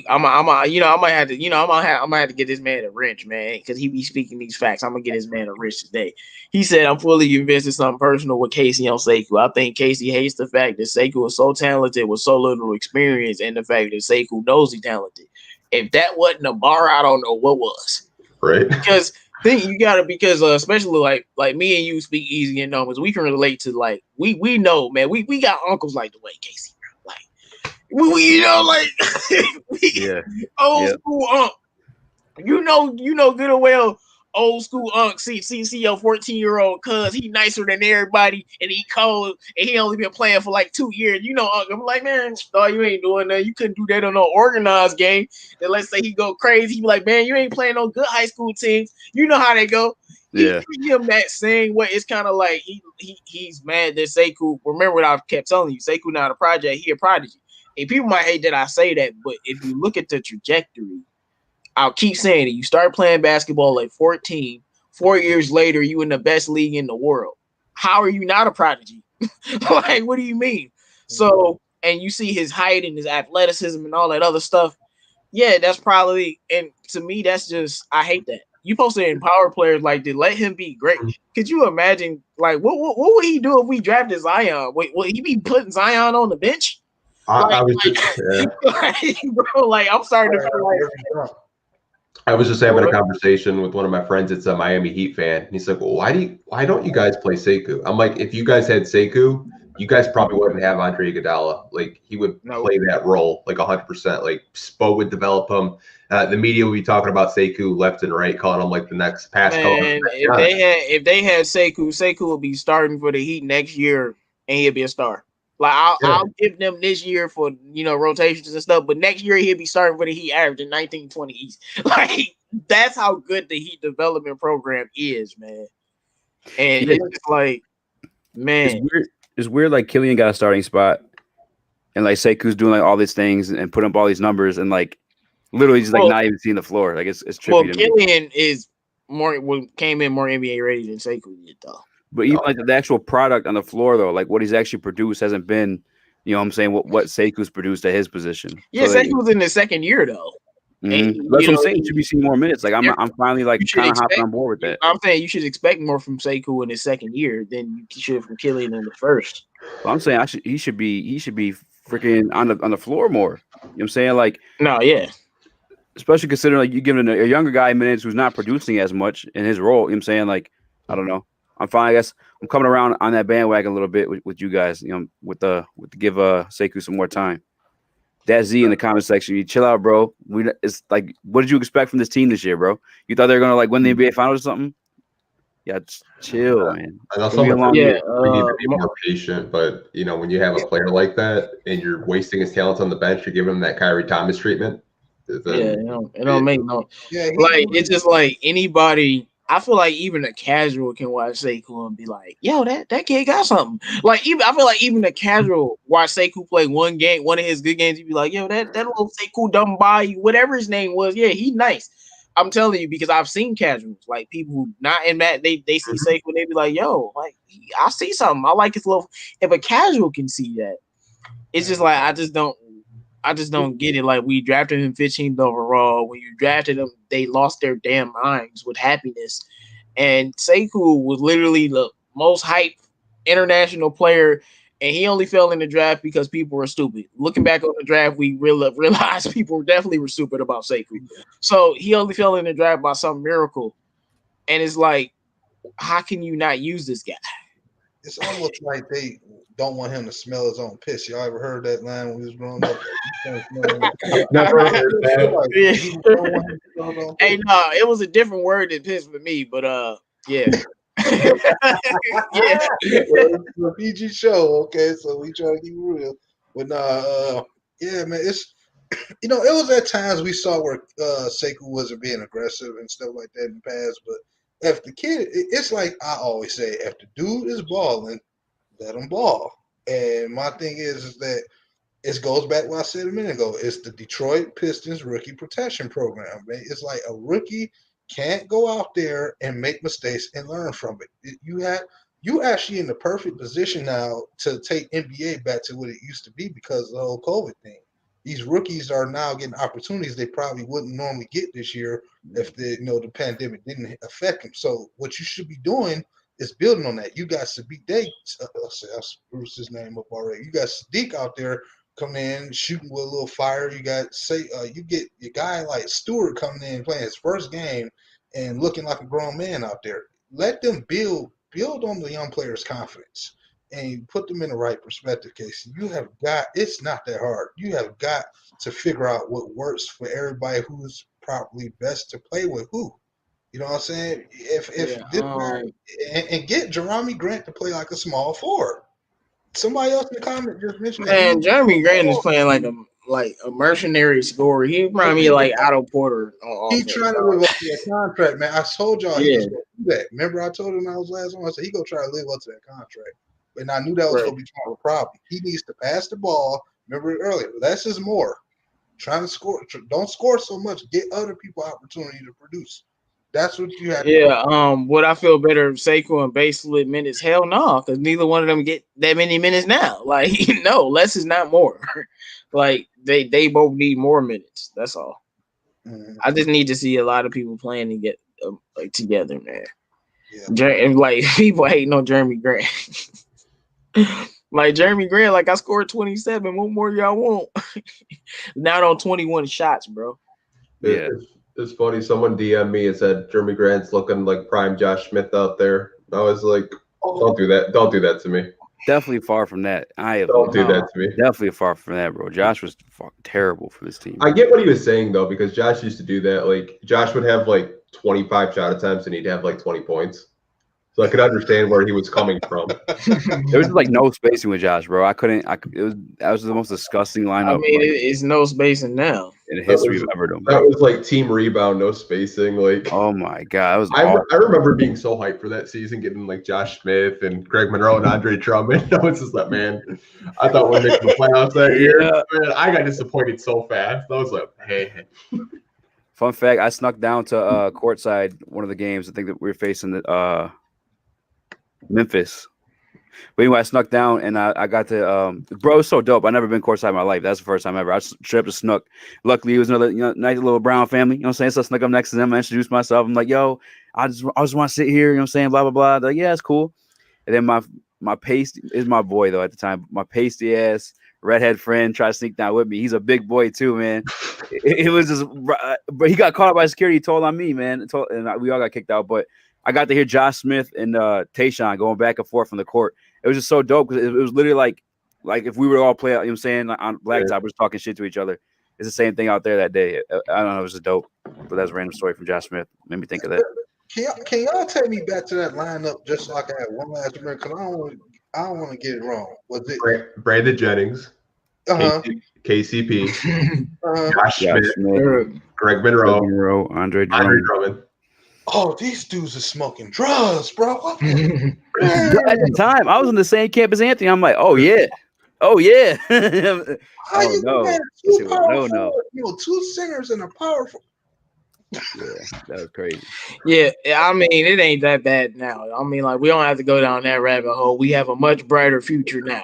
I might have to get this man a wrench, man, because he be speaking these facts. I'm gonna get this man a wrench today. He said, "I'm fully convinced it's something personal with Casey on Sekou. I think Casey hates the fact that Sekou is so talented with so little experience, and the fact that Sekou knows he's talented. If that wasn't a bar, I don't know what was." Right? Because especially like me and you speak easy and numbers, we can relate to like we know, man. We got uncles like the way Casey, bro. Like we like old school unc. You know good and well old school unc see your 14-year-old cuz he nicer than everybody and he cold and he only been playing for like 2 years. Unc, I'm like, man, you ain't doing that. You couldn't do that on no organized game. Then let's say he go crazy, he be like, man, you ain't playing no good high school teams. You know how they go. Yeah. He give him that same way. It's kind of like he's mad that Sekou. Remember what I kept telling you, Sekou not a project, he a prodigy. And people might hate that I say that, but if you look at the trajectory, I'll keep saying it. You start playing basketball at 14. 4 years later, you in the best league in the world. How are you not a prodigy? Like, what do you mean? So, and you see his height and his athleticism and all that other stuff. Yeah, that's probably, and to me, that's just, I hate that. You supposed to empower players like to let him be great. Could you imagine, like, what would he do if we drafted Zion? Wait, would he be putting Zion on the bench? I was bro, like, I'm starting to feel like. I was just having a conversation with one of my friends. It's a Miami Heat fan. He's like, well, why don't you guys play Sekou? I'm like, if you guys had Sekou, you guys probably wouldn't have Andre Iguodala. Like he would play that role like 100%. Like Spo would develop him. The media would be talking about Sekou left and right, calling him like the next pass caller. If they had Sekou would be starting for the Heat next year, and he'd be a star. Like I'll give them this year for rotations and stuff, but next year he'll be starting for the Heat, averaging 19-20 East. Like that's how good the Heat development program is, man. And it's just like, man, it's weird. Like Killian got a starting spot, and like Sekou's doing like all these things and putting up all these numbers, and like literally just like not even seeing the floor. Like it's trippy. Well, Killian is came in more NBA ready than Sekou did, though. But even like the actual product on the floor, though, like what he's actually produced hasn't been, what I'm saying, what Sekou's produced at his position. Yeah, so Sekou's in the second year, though. Mm-hmm. That's what I'm saying. You should be seeing more minutes. Like I'm finally like kind of hopping on board with that. I'm saying you should expect more from Sekou in his second year than you should from Killian in the first. Well, I'm saying he should be freaking on the floor more. You know what I'm saying? Like especially considering like you giving a younger guy minutes who's not producing as much in his role. You know what I'm saying? Like I don't know. I'm fine. I guess I'm coming around on that bandwagon a little bit with you guys. With the give Sekou some more time. That Z in the comment section, you chill out, bro. It's like, what did you expect from this team this year, bro? You thought they were gonna like win the NBA Finals or something? Yeah, just chill, man. I know someone we need to be more patient, but when you have a player like that and you're wasting his talents on the bench, you're giving him that Kyrie Thomas treatment. It don't make no. Like it's just like anybody. I feel like even a casual can watch Sekou and be like, "Yo, that kid got something." Like I feel like even a casual watch Sekou play one of his good games, you'd be like, "Yo, that little Sekou Doumbouya, whatever his name was, yeah, he nice." I'm telling you because I've seen casuals, like people who not in that they see Sekou, they be like, "Yo, like I see something. I like his little." If a casual can see that, it's just like I just don't get it. Like we drafted him 15th overall. When you drafted him, they lost their damn minds with happiness. And Sekou was literally the most hyped international player, and he only fell in the draft because people were stupid. Looking back on the draft, we realized people definitely were stupid about Sekou. So he only fell in the draft by some miracle. And it's like, how can you not use this guy? It's almost like they don't want him to smell his own piss. Y'all ever heard that line when he was growing up? Never heard that. Hey, no, it was a different word than piss for me, but yeah. Yeah. It's a PG show, okay? So we try to keep it real. But yeah, man, it's it was at times we saw where Sekou wasn't being aggressive and stuff like that in the past, but if the kid, it's like I always say, if the dude is balling, let him ball. And my thing is that it goes back to what I said a minute ago. It's the Detroit Pistons rookie protection program. Man. It's like a rookie can't go out there and make mistakes and learn from it. You actually in the perfect position now to take NBA back to what it used to be because of the whole COVID thing. These rookies are now getting opportunities they probably wouldn't normally get this year if the pandemic didn't affect them. So what you should be doing is building on that. You got Sadiq Day, I spruced his name up already. You got Sadiq out there coming in, shooting with a little fire. You got you get your guy like Stewart coming in playing his first game and looking like a grown man out there. Let them build on the young players' confidence and put them in the right perspective, Casey. It's not that hard. You have got to figure out what works for everybody who's probably best to play with who. You know what I'm saying? If this guy, and get Jeremy Grant to play like a small forward. Somebody else in the comment just mentioned that. Man, Jeremy Grant is playing like a mercenary scorer. He remind me of like Otto Porter. He's trying to live up to that contract, man. I told y'all he was going to do that. Remember I told him I was last one? I said he going to try to live up to that contract. And I knew that was going to be kind of a problem. He needs to pass the ball. Remember earlier, less is more. Trying to score. Don't score so much. Get other people opportunity to produce. That's what you have to do. Would I feel better if Sekou and Bay split minutes? Hell no, because neither one of them get that many minutes now. Like, no, less is not more. Like, they both need more minutes. That's all. Mm-hmm. I just need to see a lot of people playing and get like together, man. Yeah. And like people hating on Jeremy Grant. Like Jeremy Grant, like I scored 27. What more y'all want? Not on 21 shots, bro. Yeah. It's funny. Someone DM'd me and said Jeremy Grant's looking like prime Josh Smith out there. I was like, don't do that. Don't do that to me. Definitely far from that. Don't do that to me. Definitely far from that, bro. Josh was fucking terrible for this team. I get what he was saying though, because Josh used to do that. Like Josh would have like 25 shot attempts and he'd have like 20 points. So I could understand where he was coming from. There was like no spacing with Josh, bro. That was the most disgusting lineup. I mean, it's no spacing now in the history of Everdom. That was like team rebound, no spacing. Like, oh my god, that was. I remember being so hyped for that season, getting like Josh Smith and Greg Monroe and Andre Drummond. I was just like, man, I thought we'd make the playoffs that year. Man, I got disappointed so fast. I was like, hey. Fun fact: I snuck down to courtside one of the games. I think that we were facing the. Memphis. But anyway, I snuck down and I got to bro, it was so dope. I've never been courtside in my life. That's the first time ever. I straight up to snuck. Luckily, it was another nice little Brown family. You know what I'm saying? So I snuck up next to them. I introduced myself. I'm like, yo, I just want to sit here. You know what I'm saying? Blah, blah, blah. They're like, yeah, it's cool. And then my pasty is my boy, though, at the time. My pasty ass redhead friend tried to sneak down with me. He's a big boy, too, man. It was just, but he got caught up by security. He told on me, man. And we all got kicked out. But I got to hear Josh Smith and Tayshaun going back and forth from the court. It was just so dope because it was literally like if we were all play, you know what I'm saying, on blacktop, we're just talking shit to each other. It's the same thing out there that day. I don't know, it was just dope. But that's a random story from Josh Smith. Made me think of that. Can y'all take me back to that lineup just so I can have one last minute? Because I don't want to get it wrong. Was it Brandon Jennings, KCP, Josh Smith, Greg Monroe, Andre Drummond. Oh, these dudes are smoking drugs, bro. What the at the time, I was on the same camp as Anthony. I'm like, oh yeah. How you no. Two singers and a powerful. Yeah, that was crazy. Yeah, I mean, it ain't that bad now. I mean, like we don't have to go down that rabbit hole. We have a much brighter future now.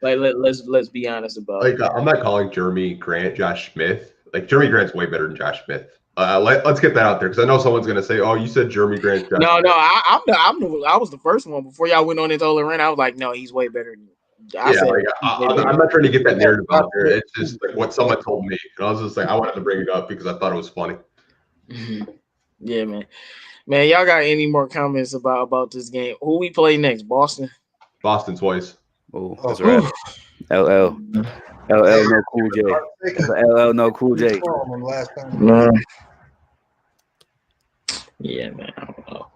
Like let's be honest about it. I'm not calling Jeremy Grant Josh Smith. Like Jeremy Grant's way better than Josh Smith. Let's get that out there because I know someone's gonna say, "Oh, you said Jeremy Grant." No, I was the first one before y'all went on and told Loren. I was like, no, he's way better than you. I'm not trying to get that narrative out there. It's just like what someone told me, and I was just like, I wanted to bring it up because I thought it was funny. Mm-hmm. Yeah, man, y'all got any more comments about this game? Who we play next? Boston twice. Oh, that's right. LL no Cool J. LL no Cool J. Yeah, man. I don't know.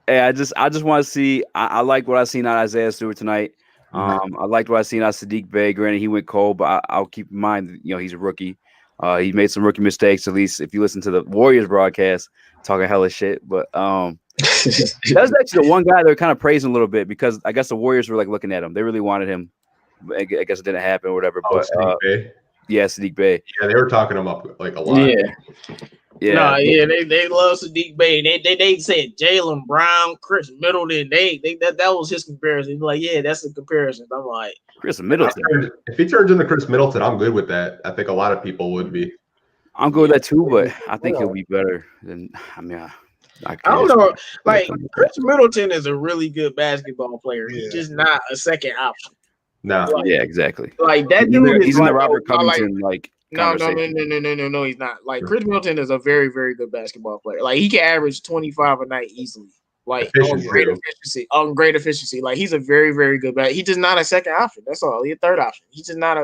Hey, I just want to see. I like what I seen out of Isaiah Stewart tonight. I liked what I seen out of Sadiq Bey. Granted, he went cold, but I'll keep in mind, he's a rookie. He made some rookie mistakes. At least if you listen to the Warriors broadcast, talking hella shit. But that's actually the one guy they're kind of praising a little bit because I guess the Warriors were like looking at him. They really wanted him. I guess it didn't happen or whatever. But Sadiq Bey. yeah, Sadiq Bey. Yeah, they were talking him up like a lot. Yeah. They love Sadiq Bey. They said Jaylen Brown, Chris Middleton. That was his comparison. Like, yeah, that's the comparison. I'm like, Chris Middleton. If he turns into Chris Middleton, I'm good with that. I think a lot of people would be. I'm good with that too, but I think he'll be better than. I don't know. Like, Chris Middleton is a really good basketball player. Yeah. He's just not a second option. No. Like, yeah, exactly. Like that dude He's is in like, the Robert Covington No, conversation. he's not. Like Chris Middleton is a very, very good basketball player. Like he can average 25 a night easily. Like on great efficiency. Like he's a very, very good back. He's just not a second option. That's all. He's a third option. He's just not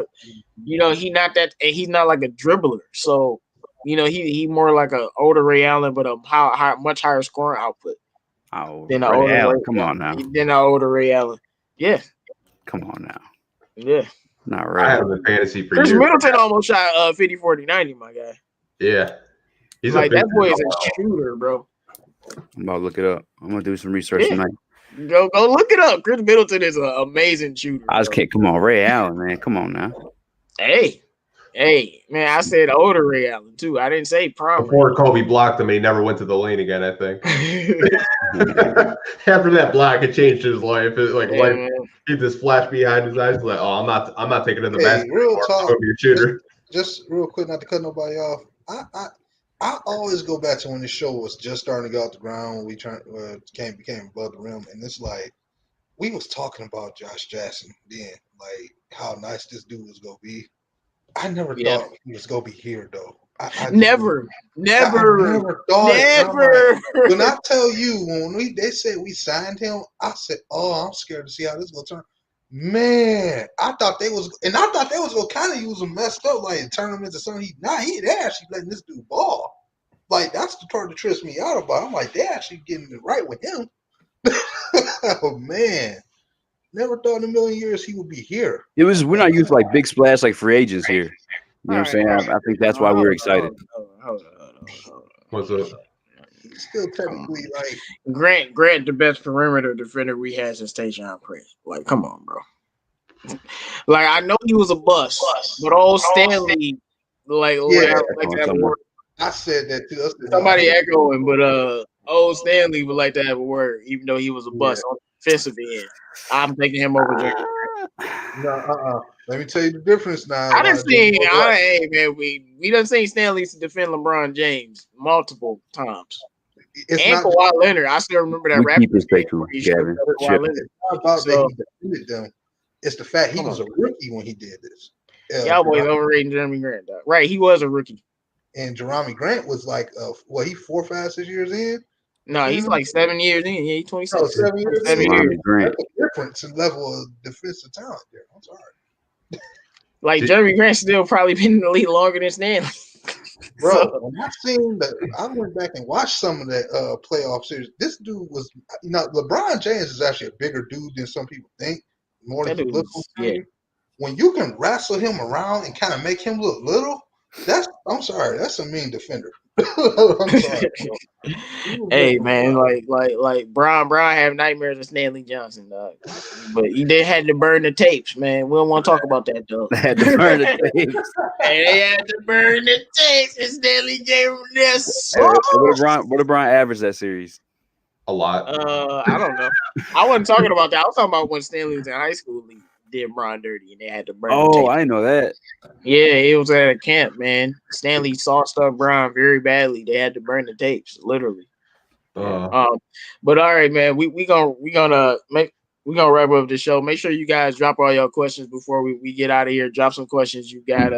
he's not that, and he's not like a dribbler. So, he more like a older Ray Allen, but a much higher scoring output. Than an older Allen. Come on now. Than an older Ray Allen. Yeah. Come on now. Yeah. Not right. I have a fantasy for Chris you. Middleton almost shot 50, 40, 90, my guy. Yeah. He's like that boy is a shooter, bro. I'm about to look it up. I'm gonna do some research tonight. Go look it up. Chris Middleton is an amazing shooter. I just can't. Come on, Ray Allen, man. Come on now. Hey, man. I said older Ray Allen too. I didn't say prime. Before Kobe blocked him, he never went to the lane again. I think. After that block, it changed his life. He just flashed behind his eyes. Like, oh, I'm not taking it to the basket. Real talk. I'm gonna be a shooter. Just real quick, not to cut nobody off. I always go back to when the show was just starting to go off the ground. When we became above the rim, and it's like we was talking about Josh Jackson then, like how nice this dude was gonna be. I never thought he was gonna be here though. I never thought it. Like, when I tell you when they said we signed him, I said, "Oh, I'm scared to see how this is gonna turn." Man, I thought they was gonna kind of use him messed up, like turn him into something. They actually letting this dude ball. Like that's the part that trips me out about. I'm like, they actually getting it right with him. Oh man, never thought in a million years he would be here. We're not used to like big splash like free agents here. You know what I'm saying? I think that's why we're excited. Hold on. What's up? He's still technically like Grant, the best perimeter defender we had since Tayshaun Prince. Like, come on, bro. Like, I know he was a bust, but old Stanley, I said that too. Somebody echoing, but old Stanley would like to have a word, even though he was a bust on the defensive end. I'm taking him over Jacob. No, let me tell you the difference now. I done seen, we done seen Stanley defend LeBron James multiple times. And Kawhi Leonard. I still remember that rap. He defended them. It's the fact he was a rookie when he did this. Y'all boys overrating Jeremy Grant, though. Right, he was a rookie. And Jeremy Grant was like, he 4, 5, 6 years in? No, he's like 7 years in. Yeah, he's 26. Oh, 7 years in. Grant. That's a difference in level of defensive talent there. I'm sorry. Like, Jeremy Grant still probably been in the league longer than Stanley. Bro, when I went back and watched some of that playoff series. This dude was, LeBron James is actually a bigger dude than some people think. More than political. Yeah. When you can wrestle him around and kind of make him look little, that's a mean defender. I'm sorry. Hey man, like Brian have nightmares of Stanley Johnson, dog. But he did had to burn the tapes, man. We don't want to talk about that though. They had to burn the tapes. They had to burn the tapes, and Stanley James this. What did Brian average that series? A lot. I don't know. I wasn't talking about that. I was talking about when Stanley was in high school. He did Brian dirty, and they had to burn. the tape. I didn't know that. Yeah, he was at a camp, man. Stanley sauced up Brian very badly. They had to burn the tapes, literally. But all right, man. We gonna wrap up the show. Make sure you guys drop all your questions before we get out of here. Drop some questions you got.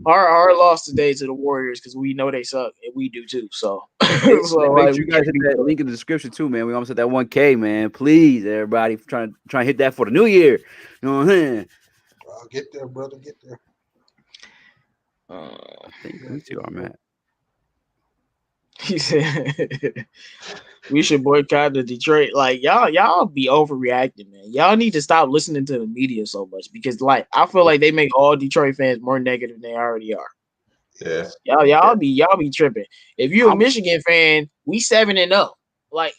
Our loss today to the Warriors because we know they suck and we do too. So, make sure you guys hit that link in the description too, man. We almost hit that 1K, man. Please, everybody, trying to hit that for the new year. You know what I'm saying? I'll get there, brother. Get there. I think we see where I'm at. He said we should boycott the Detroit. Like y'all be overreacting, man. Y'all need to stop listening to the media so much because, like, I feel like they make all Detroit fans more negative than they already are. Yeah. Y'all be tripping. If you're a Michigan fan, we 7-0. Like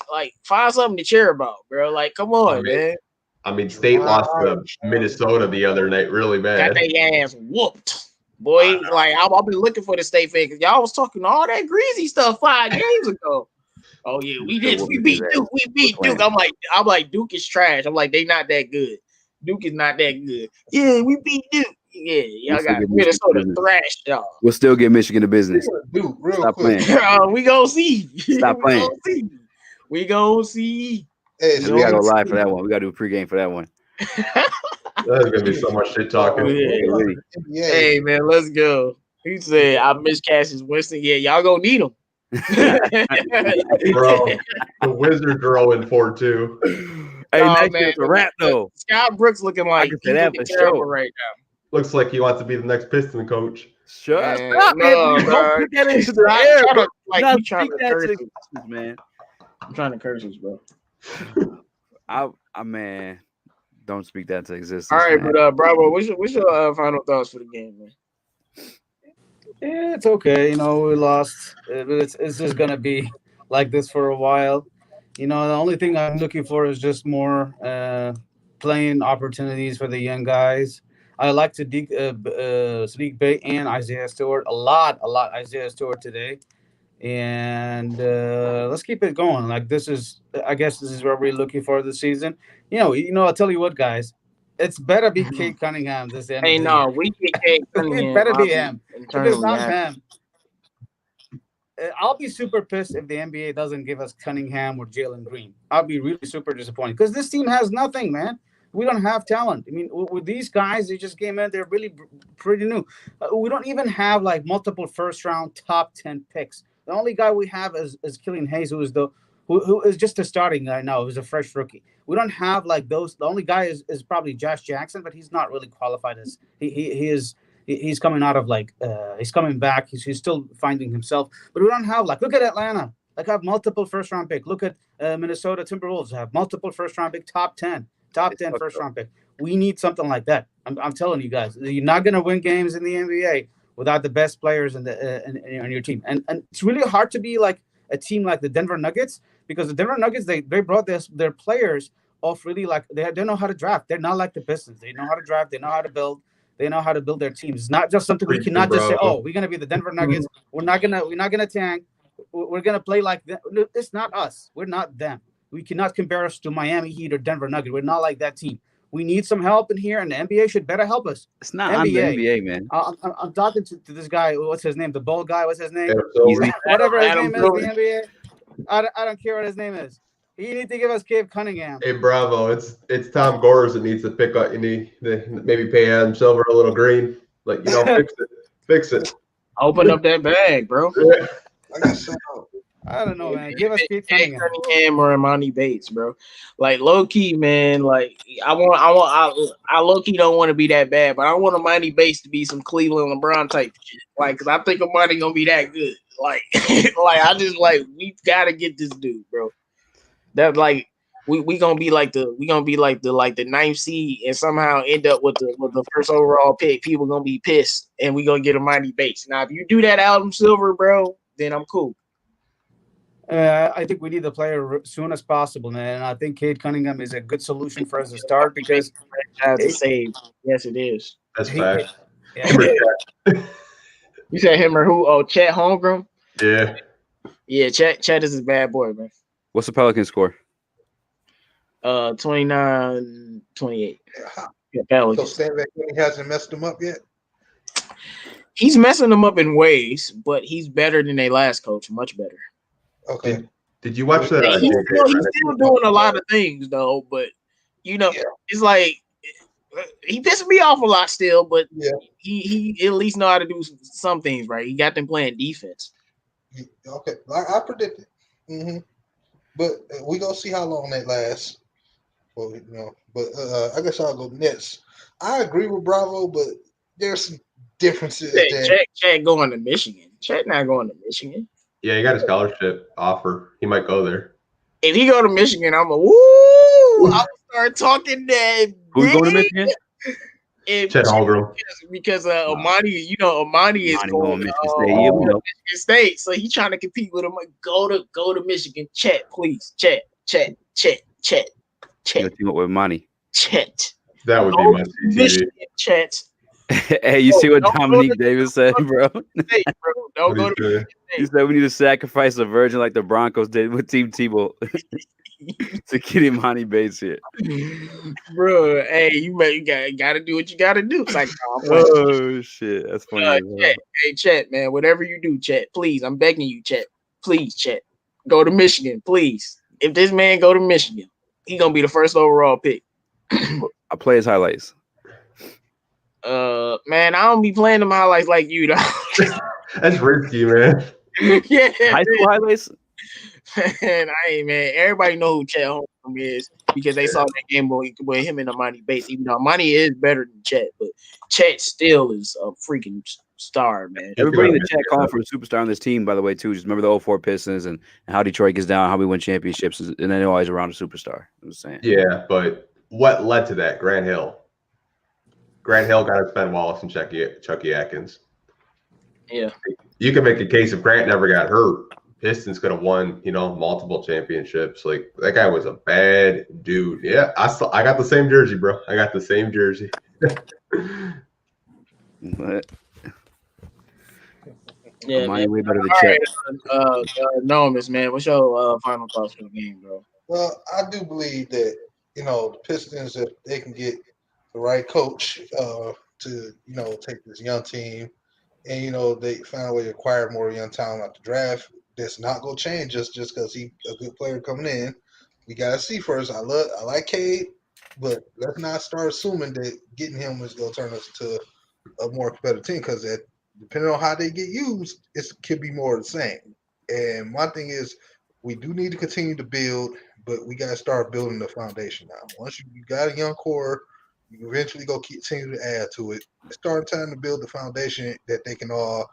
find something to cheer about, bro. Like, come on, man. I mean, State lost to Minnesota the other night, really bad. Got their ass whooped, boy. Like I've been looking for the State fan because y'all was talking all that greasy stuff 5 games ago. Oh yeah, we beat Duke. We beat Duke. I'm like Duke is trash. I'm like they not that good. Duke is not that good. Yeah, we beat Duke. Yeah, y'all got Minnesota thrashed y'all. We'll still get Michigan to business. Duke, real Stop quick. playing. We gonna see. Stop playing. We gonna see. Hey, We gotta go live for that one. We gotta do a pregame for that one. There's gonna be so much shit talking. Hey man, let's go. He said, "I miss Cassius Winston." Yeah, y'all gonna need him. Bro, the Wizards are 0-4 Hey, next year's a wrap though. Scott Brooks looking like he's looking terrible right now. Looks like he wants to be the next Piston coach. Shut up, no, don't put that into the air. Like you trying to curse us, man. I'm trying to curse us, bro. I man, don't speak that to existence. All right, man. but Bravo, what's your final thoughts for the game, man? Yeah, it's okay. You know, we lost. It's just gonna be like this for a while. You know, the only thing I'm looking for is just more playing opportunities for the young guys. I like to Sadiq Bey and Isaiah Stewart a lot. Isaiah Stewart today, and let's keep it going. Like I guess this is what we're looking for this season. You know. I'll tell you what, guys. It's better be Cade Cunningham this end. Hey, no, we get Cade Cunningham. It better be him. If it's not him, I'll be super pissed if the NBA doesn't give us Cunningham or Jalen Green. I'll be really super disappointed because this team has nothing, man. We don't have talent. I mean, with these guys, they just came in. They're really pretty new. We don't even have like multiple first-round top 10 picks. The only guy we have is Killian Hayes, who is just a starting guy now. Who's a fresh rookie. We don't have like those. The only guy is probably Josh Jackson, but he's not really qualified as he's coming out of he's coming back. He's still finding himself. But we don't have look at Atlanta. Have multiple first-round pick. Look at Minnesota Timberwolves. Have multiple first-round pick, top 10 first-round pick. We need something like that. I'm telling you guys, you're not going to win games in the NBA without the best players in your team. And it's really hard to be like a team like the Denver Nuggets because the Denver Nuggets they brought their players off really they know how to draft. They're not like the Pistons. They know how to draft. They know how to build. They know how to build their teams. It's not just something we cannot just say. Oh, we're going to be the Denver Nuggets. We're not gonna tank. We're gonna play like them. It's not us. We're not them. We cannot compare us to Miami Heat or Denver Nuggets. We're not like that team. We need some help in here, and the NBA should better help us. It's not NBA. On the NBA, man. I'm talking to this guy. What's his name? The bald guy. What's his name? Whatever his name is. The NBA. I don't care what his name is. You need to give us Cade Cunningham. Hey, Bravo! It's Tom Gores that needs to pick up. You need to maybe pay Adam Silver a little green. Fix it. Open up that bag, bro. I don't know, man. Give us Cade Cunningham or Imani Bates, bro. Like low key, man. Like I low key don't want to be that bad, but I want Imani Bates to be some Cleveland LeBron type shit. Like, cause I think Imani gonna be that good. Like, we gotta get this dude, bro. That we gonna be like the ninth seed and somehow end up with the first overall pick. People gonna be pissed, and we gonna get Imani Bates. Now, if you do that, Adam Silver, bro, then I'm cool. I think we need the player as soon as possible, man. And I think Cade Cunningham is a good solution for us to start because to save. Yes, it is. That's fact. You said him or who? Oh, Chet Holmgren? Yeah. Yeah, Chet is a bad boy, man. What's the Pelicans score? 29-28. Yeah, so Stan Van Gundy hasn't messed him up yet? He's messing them up in ways, but he's better than their last coach. Much better. Okay. Did you watch that? He's still doing a lot of things, though, but, it's like he pisses me off a lot still, but he at least know how to do some things right. He got them playing defense. Okay. I predicted. Mm-hmm. But we gonna see how long that lasts. Well, but I guess I'll go Nets. I agree with Bravo, but there's some differences. Chet going to Michigan. Chet not going to Michigan. Yeah, he got a scholarship offer. He might go there. If he go to Michigan, I'm I'll start talking that. Who's going to Michigan? Chet Holmgren. Because Omani, Omani is Monty going going to Michigan State. Yeah, we know. Michigan State, so he's trying to compete with him. Like, go to Michigan. Chet, please. Chet. You'll team up with Monty. Chet. That would be Go my to CTV. Michigan, Chet. Hey, you see what Don't go Dominique to- Davis said, bro? State, bro. Don't go to Michigan He State. said we need to sacrifice a virgin like the Broncos did with Team Tebow to get Imani Bates here. Bro, hey, you gotta do what you gotta do. It's like, no, I'm playing. Oh shit, that's funny. as hell. Chet, hey, Chet, man, whatever you do, Chet, please, I'm begging you, Chet, please, Chet, go to Michigan, please. If this man go to Michigan, he gonna be the first overall pick. I play his highlights. Man, I don't be playing them highlights like you, though. That's risky, man. Yeah, High school highlights? man, man. Everybody know who Chet Holmgren is because they saw that game with him and Imani Bates. Even though Imani is better than Chet, but Chet still is a freaking star, man. Everybody in the chat calling for a superstar on this team, by the way, too. Just remember the 04 Pistons and how Detroit gets down, how we win championships, and then always around a superstar. I'm just saying. Yeah, but what led to that? Grant Hill. Grant Hill got to Ben Wallace and Chucky Atkins. Yeah. You can make a case if Grant never got hurt, Pistons could have won, multiple championships. Like, that guy was a bad dude. Yeah, I got the same jersey, bro. I got the same jersey. But, Yeah, Money man. way better than All Chet. right, Nomis, man. What's your final thoughts for the game, bro? Well, I do believe that the Pistons, if they can get the right coach to take this young team, and they find a way to acquire more young talent at the draft, that's not gonna change just because he's a good player coming in. We gotta see first. I like Cade, but let's not start assuming that getting him is gonna turn us into a more competitive team because depending on how they get used, it could be more of the same. And my thing is, we do need to continue to build, but we got to start building the foundation now. Once you got a young core, you eventually go continue to add to it. It's starting time to build the foundation that they can all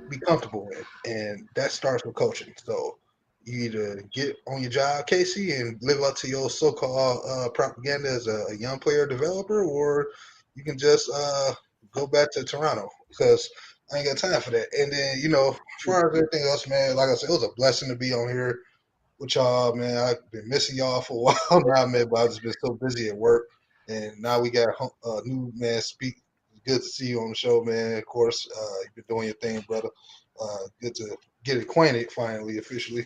be comfortable with, and that starts with coaching. So you either get on your job, Casey, and live up to your so-called propaganda as a young player developer, or you can just go back to Toronto because I ain't got time for that. And then, as far as everything else, man, like I said, it was a blessing to be on here with y'all, man. I've been missing y'all for a while now, man, but I've just been so busy at work. And now we got a new man speak. Good to see you on the show, man. Of course, you've been doing your thing, brother. Good to get acquainted finally, officially.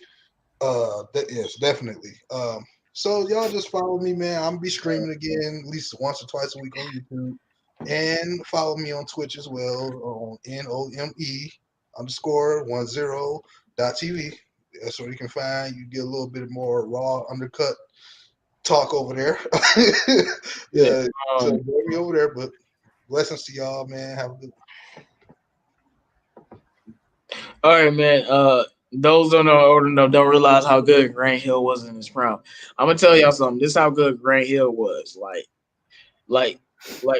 Yes, definitely. So y'all just follow me, man. I'm gonna be streaming again at least once or twice a week on YouTube. And follow me on Twitch as well on NOME_10.TV. That's where you can find. You get a little bit more raw, undercut talk over there. Yeah, so join me over there. But blessings to y'all, man. Have a good one. All right, man. Those don't know or don't realize how good Grant Hill was in his prime. I'm gonna tell y'all something. This is how good Grant Hill was. Like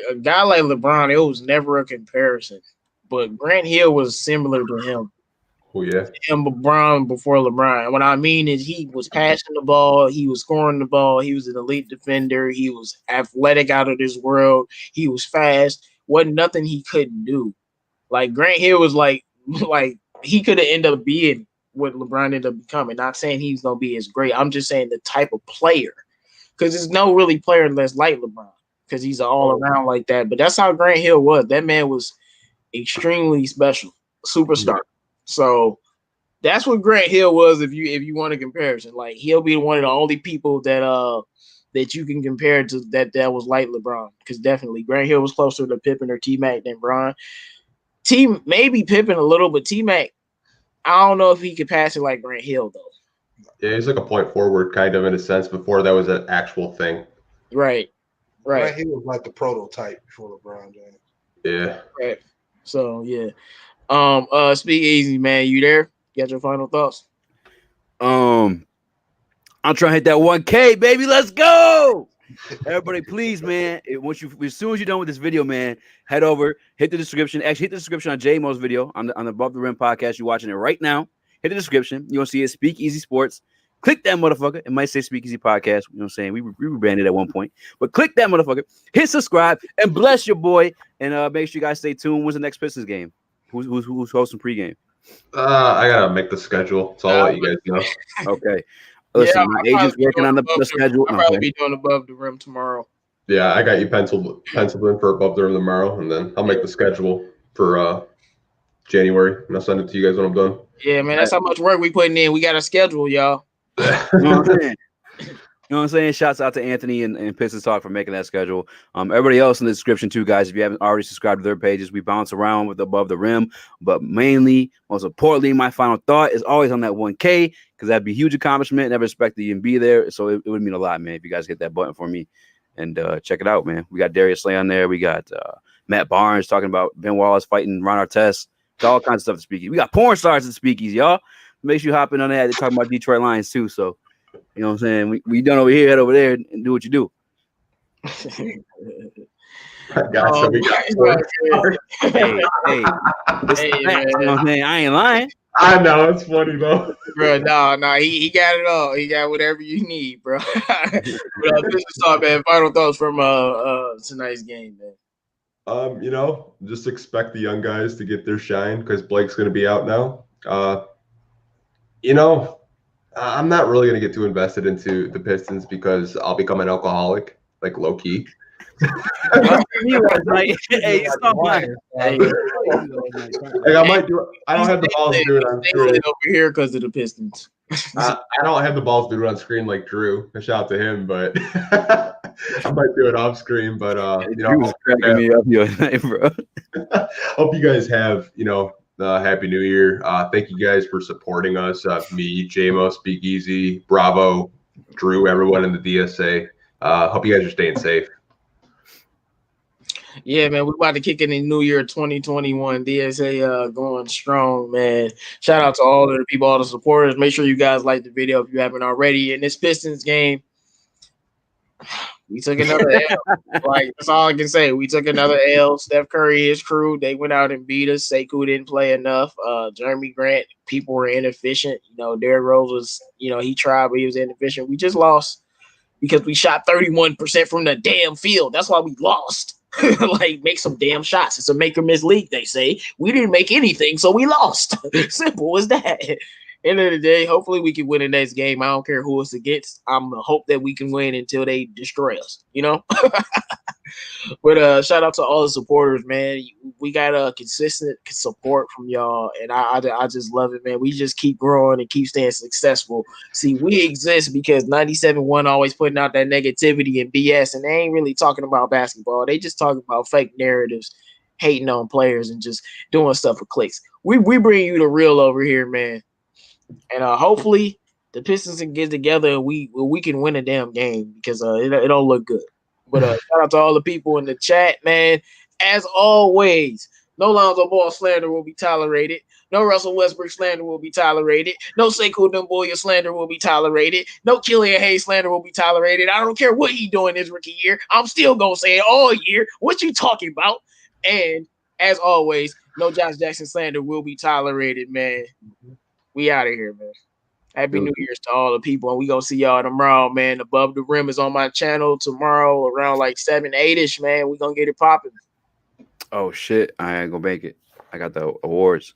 a guy like LeBron, it was never a comparison. But Grant Hill was similar to him. Oh, yeah. Him, LeBron before LeBron. What I mean is he was passing the ball, he was scoring the ball, he was an elite defender, he was athletic out of this world, he was fast. Wasn't nothing he couldn't do. Like Grant Hill was like he could have ended up being what LeBron ended up becoming. Not saying he's gonna be as great. I'm just saying the type of player. Because there's no really player that's like LeBron. Because he's all around like that. But that's how Grant Hill was. That man was extremely special, superstar. So that's what Grant Hill was. If you want a comparison, like he'll be one of the only people that you can compare to that was like LeBron. Because definitely Grant Hill was closer to Pippen or T-Mac than Bron. Maybe Pippen a little, but T-Mac, I don't know if he could pass it like Grant Hill though. Yeah, he's like a point forward kind of in a sense before that was an actual thing. Right. He was like the prototype before LeBron James. Yeah. Right. So yeah. Speak easy, man. You there? You got your final thoughts? I'm trying to hit that 1K, baby. Let's go. Everybody, please, man. As soon as you're done with this video, man, head over, hit the description. Actually, hit the description on J-Mo's video on the Above the Rim podcast. You're watching it right now. Hit the description. You want to see it. Speak Easy Sports. Click that motherfucker. It might say Speakeasy Podcast. You know what I'm saying? We rebranded at one point. But click that motherfucker. Hit subscribe and bless your boy. And make sure you guys stay tuned. When's the next Pistons game? Who's hosting pregame? I gotta make the schedule, so I'll let you guys know. Okay. Listen, my agent's working on the schedule. I'll probably be doing above the rim tomorrow. Yeah, I got you penciled in for above the rim tomorrow, and then I'll make the schedule for January, and I'll send it to you guys when I'm done. Yeah, man, that's how much work we putting in. We got a schedule, y'all. You know what I'm saying? You know what I'm saying? Shouts out to Anthony and Pistons Talk for making that schedule. Everybody else in the description too, guys. If you haven't already subscribed to their pages, we bounce around with Above the Rim. But mainly, most importantly, my final thought is always on that 1K, because that'd be a huge accomplishment. Never expected you to be there. So it would mean a lot, man, if you guys hit that button for me. And check it out, man. We got Darius Slay on there. We got Matt Barnes talking about Ben Wallace fighting Ron Artest. It's all kinds of stuff to speakeasy. We got porn stars at speakeasy, y'all. Make sure you hop in on that. They're talking about Detroit Lions too. So, you know what I'm saying? We done over here, head over there and do what you do. Guys, so we got porn stars. Hey, you know what I'm saying? I ain't lying. I know, it's funny though. Bro, no, he got it all. He got whatever you need, bro. But this is all, man. Final thoughts from tonight's game, man. Just expect the young guys to get their shine because Blake's going to be out now. I'm not really going to get too invested into the Pistons because I'll become an alcoholic, like low key. Hey, stop lying. Like I might do. I don't have the balls to do it on screen over here because of the Pistons. I don't have the balls to do it on screen like Drew. A shout out to him, but I might do it off screen. But Drew's cracking me up the other night, bro. Hope you guys have Happy New Year. Thank you guys for supporting us. Me, JMO, Speakeasy, Bravo, Drew, everyone in the DSA. Hope you guys are staying safe. Yeah, man, we're about to kick in the new year 2021. DSA going strong, man. Shout out to all of the people, all the supporters. Make sure you guys like the video if you haven't already. In this Pistons game, we took another L. Like, that's all I can say. We took another L. Steph Curry, his crew, they went out and beat us. Sekou didn't play enough. Jeremy Grant, people were inefficient. Derrick Rose was, he tried, but he was inefficient. We just lost because we shot 31% from the damn field. That's why we lost. Like, make some damn shots. It's a make or miss league, they say. We didn't make anything, so we lost. Simple as that. End of the day, hopefully we can win the next game. I don't care who it's against. I'm gonna hope that we can win until they destroy us, But shout out to all the supporters, man. We got consistent support from y'all, and I just love it, man. We just keep growing and keep staying successful. See, we exist because 97.1 always putting out that negativity and BS, and they ain't really talking about basketball. They just talking about fake narratives, hating on players, and just doing stuff for clicks. We bring you the real over here, man. And hopefully the Pistons can get together and we can win a damn game because it don't look good. But shout out to all the people in the chat, man. As always, no Lonzo Ball slander will be tolerated. No Russell Westbrook slander will be tolerated. No Sekou Doumbouya slander will be tolerated. No Killian Hayes slander will be tolerated. I don't care what he doing his rookie year. I'm still going to say it all year. What you talking about? And as always, no Josh Jackson slander will be tolerated, man. We out of here, man. Happy New Year's to all the people, and we gonna see y'all tomorrow, man. Above the Rim is on my channel tomorrow around like 7, 8-ish, man. We gonna get it popping. Oh shit, I ain't gonna make it. I got the awards.